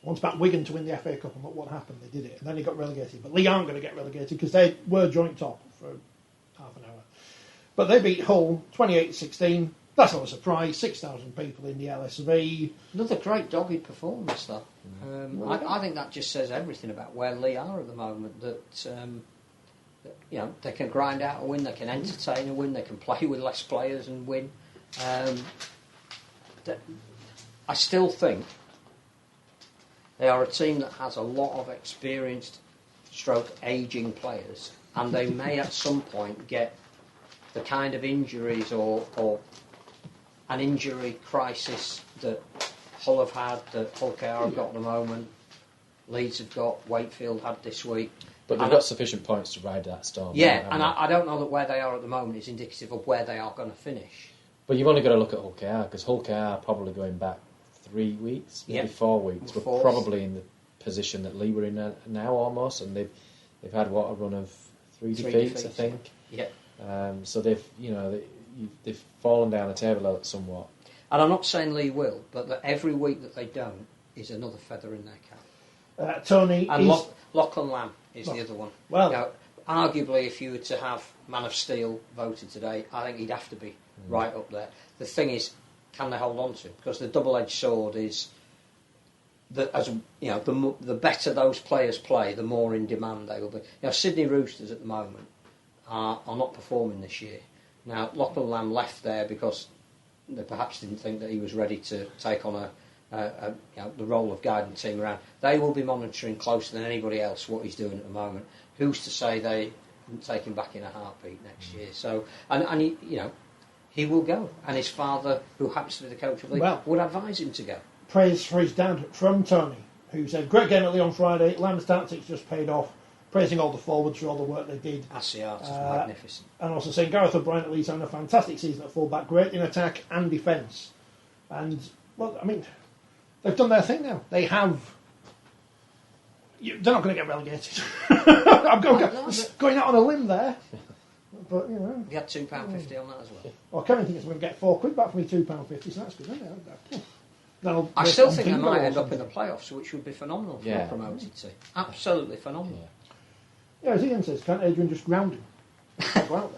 Once back Wigan to win the FA Cup, and look what happened. They did it, and then they got relegated. But Lee aren't going to get relegated because they were joint top for half an hour. But they beat Hull 28-16. That's not a surprise. 6,000 people in the LSV. Another great dogged performance, though. I think that just says everything about where Lee are at the moment. That they can grind out a win, they can entertain a win, they can play with less players and win. I still think they are a team that has a lot of experienced, ageing players, and they may at some point get the kind of injuries or an injury crisis that Hull have had, that Hull KR have got at the moment, Leeds have got, Wakefield had this week. But they've got sufficient points to ride that storm. Yeah, and I don't know that where they are at the moment is indicative of where they are going to finish. But you've only got to look at Hull KR, because Hull KR are probably going back 3 weeks, maybe 4 weeks. We're probably in the position that Lee were in now almost, and they've had a run of three defeats, I think. Yeah. So they've fallen down the table somewhat. And I'm not saying Lee will, but that every week that they don't is another feather in their cap. Tony and is... Lachlan Lamb is the other one. Well, arguably, if you were to have Man of Steel voted today, I think he'd have to be right up there. The thing is, can they hold on to him? Because the double-edged sword is that, as you know, the better those players play, the more in demand they will be. Sydney Roosters at the moment are not performing this year. Now, Lachlan Lamb left there because they perhaps didn't think that he was ready to take on the role of guiding the team around. They will be monitoring closer than anybody else what he's doing at the moment. Who's to say they wouldn't take him back in a heartbeat next year? So, and he, he will go. And his father, who happens to be the coach of the league, would advise him to go. Praise for his dad from Tony, who said, great game at Leeds on Friday. Lamb's tactics just paid off. Praising all the forwards for all the work they did. Asiat is magnificent. And also saying Gareth O'Brien at Leeds having a fantastic season at full-back, great in attack and defence. And, well, I mean, they've done their thing now. They have... They're not going to get relegated. I'm going out on a limb there. But, You had £2.50 on that as well. Well, Kevin thinks I'm going to get £4 back for me £2.50, so that's good, isn't it? I still think they might end up in the playoffs, which would be phenomenal for a promoted team. Absolutely phenomenal. Yeah, as Ian says, can't Adrian just ground him? Go out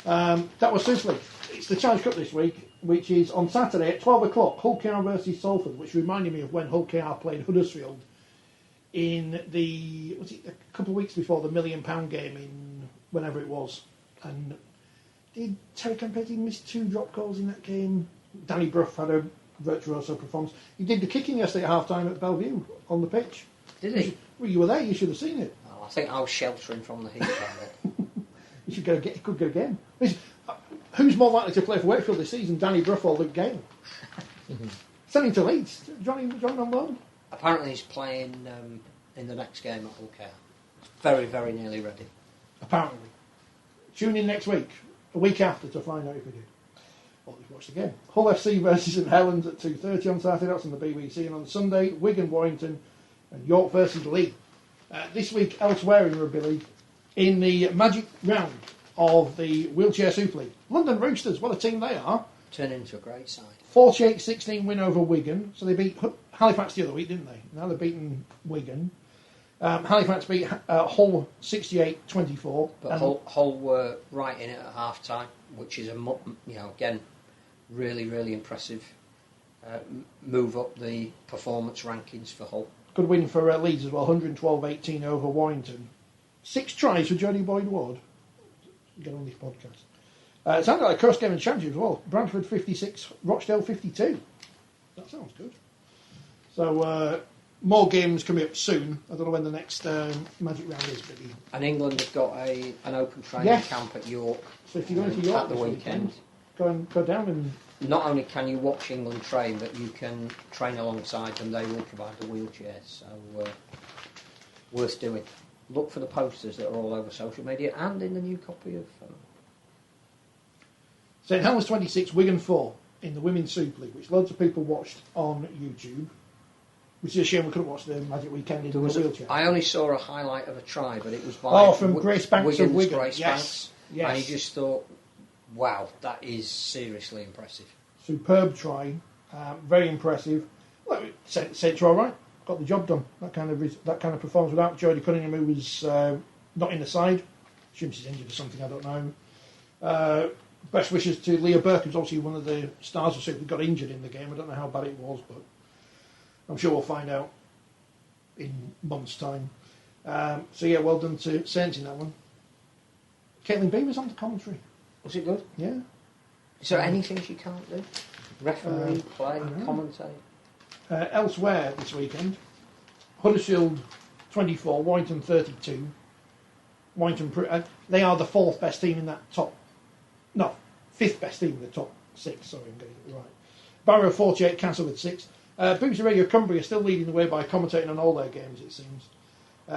then. That was Super League. It's the Challenge Cup this week, which is on Saturday at 12 o'clock, Hull KR versus Salford, which reminded me of when Hull KR played Huddersfield in a couple of weeks before the £1 million game in whenever it was. And did Terry Campetti miss 2 drop goals in that game? Danny Brough had a virtuoso performance. He did the kicking yesterday at half-time at Bellevue on the pitch. Did he? Well, you were there, you should have seen it. Oh, I think I was sheltering from the heat then. You should could go again. Who's more likely to play for Wakefield this season, Danny Brough or Luke Gale? Sending to Leeds. Johnny on loan? Apparently he's playing in the next game at Hull KR. Very, very nearly ready. Apparently. Tune in next week, a week after, to find out if we do. Or we've watched the game. Hull FC versus St Helens at 2:30 on Saturday. That's on the BBC. And on Sunday, Wigan, Warrington and York versus Leeds. This week, elsewhere in Rugby League, in the magic round of the Wheelchair Super League. London Roosters, what a team they are. Turn into a great side. 48-16 win over Wigan. So they beat Halifax the other week, didn't they? Now they've beaten Wigan. Halifax beat Hull 68-24. But Hull were right in it at half-time, which is, again, really, really impressive. Move up the performance rankings for Hull. Good win for Leeds as well, 112-18 over Warrington. 6 tries for Johnny Boyd Ward. Get on this podcast. It sounded like a close game in the Championship as well. Bradford 56, Rochdale 52. That sounds good. So more games coming up soon. I don't know when the next magic round is. But and England have got an open training camp at York. So if you're going to York at the weekend, go down and. Not only can you watch England train, but you can train alongside them. They will provide the wheelchairs, so worth doing. Look for the posters that are all over social media and in the new copy of... St Helens 26, Wigan 4 in the Women's Super League, which loads of people watched on YouTube. which is a shame we couldn't watch the Magic Weekend in the wheelchair. I only saw a highlight of a try, but it was by from Grace Banks of Wigan. Grace Banks. Yes. And you just thought, wow, that is seriously impressive. Superb try, very impressive. Well, sent to all right, got the job done. That kind of performance without Jodie Cunningham, who was not in the side. Assume she's injured or something, I don't know. Best wishes to Leah Burke, who's obviously one of the stars of Super, got injured in the game. I don't know how bad it was, but I'm sure we'll find out in months' time. So yeah, well done to Saints in that one. Caitlin Beamer's on the commentary. Was it good? Yeah. Is there anything she can't do? Referee, play, commentate? Elsewhere this weekend, Huddersfield 24, Warrington 32. Warrington, they are the fourth best team in that fifth best team in the top six. Sorry, I'm getting it right. Barrow 48, Castlewood 6. BBC Radio Cumbria still leading the way by commentating on all their games, it seems.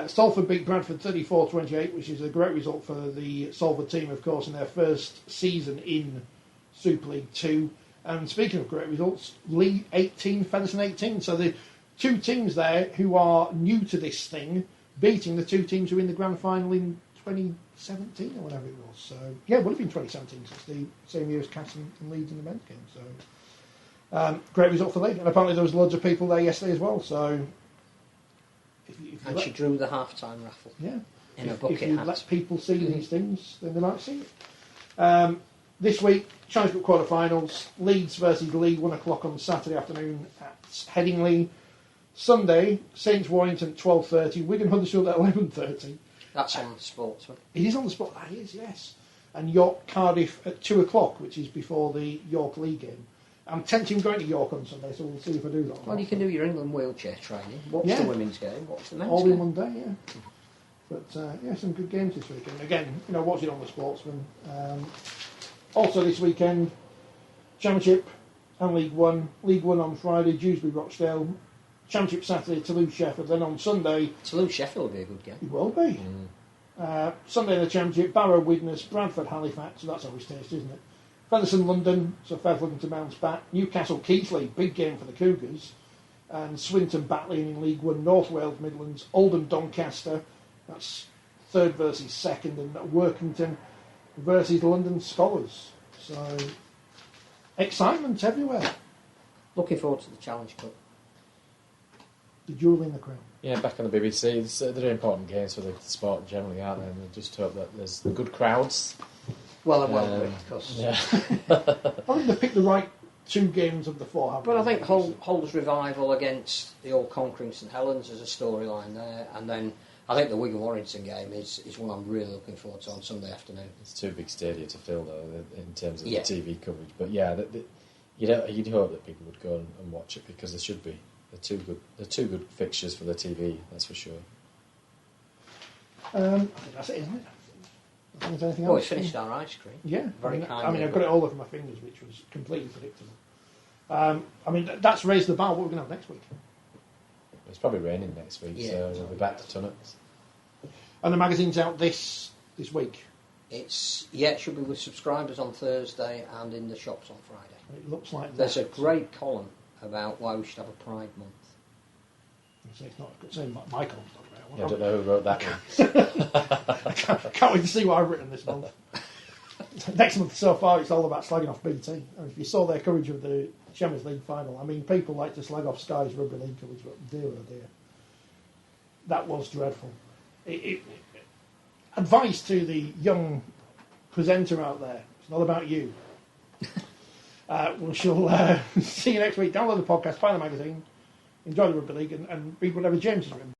Salford beat Bradford 34-28, which is a great result for the Salford team, of course, in their first season in Super League 2. And speaking of great results, Leeds 18, Featherstone 18. So the two teams there who are new to this thing, beating the two teams who were in the grand final in 2017 or whatever it was. So, yeah, it would have been 2017, so it's the same year as Castle and Leeds in the men's game. So, great result for Leeds. And apparently there was loads of people there yesterday as well. So, she drew the half-time raffle. Yeah. In a bucket if you hat. let people see these things, then they might see it. This week, Championship quarter-finals, Leeds versus League, 1 o'clock on Saturday afternoon at Headingley. Sunday, Saints Warrington at 12:30, Wigan Huddersfield at 11:30. That's on the Sportsman. It is on the spot, that is, yes. And York Cardiff at 2 o'clock, which is before the York League game. I'm tempted going to York on Sunday, so we'll see if I do that. Well, you can do your England wheelchair training. Watch the women's game, watch the men's all game. in one day, yeah. But, yeah, some good games this weekend. Again, watch it on the Sportsman. Also this weekend, Championship and League One. League One on Friday, Dewsbury Rochdale. Championship Saturday, Toulouse Sheffield. Then on Sunday, Toulouse Sheffield will be a good game. It will be. Sunday in the Championship, Barrow Widnes, Bradford Halifax. So that's always tasty, isn't it? Featherstone London, so Fev looking to bounce back. Newcastle Keighley, big game for the Cougars. And Swinton battling in League One, North Wales Midlands. Oldham Doncaster, that's third versus second. And Workington versus London Scholars. So, excitement everywhere. Looking forward to the Challenge Cup. The jewel in the crown. Yeah, back on the BBC. They're important games for the sport generally, aren't they? And I just hope that there's good crowds. Well, because I think they picked the right two games of the four. But I think Hull's revival against the all-conquering St Helens is a storyline there, and then I think the Wigan Warrington game is one I'm really looking forward to on Sunday afternoon. It's too big stadia to fill though in terms of Yeah. the TV coverage. But yeah, you'd hope that people would go and watch it because there should be. They're two good fixtures for the TV, that's for sure. I think that's it, isn't it? I think there's anything else. Well, we finished our ice cream. Yeah, Very kind. I mean, I've got it all over my fingers, which was completely predictable. I mean, that's raised the bar. What we're going to have next week? It's probably raining next week, Yeah, so we'll be back to tunnets. And the magazine's out this week. It should be with subscribers on Thursday and in the shops on Friday. It looks like There's that. a great column about why we should have a Pride Month. It's not saying my column's not about. Yeah, I don't know who wrote that one. Can't wait to see what I've written this month. Next month so far, it's all about slagging off BT. And if you saw their coverage of the Champions League final, I mean, people like to slag off Sky's Rugby League coverage, but dear oh dear, that was dreadful. Advice to the young presenter out there: it's not about you. We shall see you next week. Download the podcast, buy the magazine, enjoy the Rugby League, and read whatever James has written.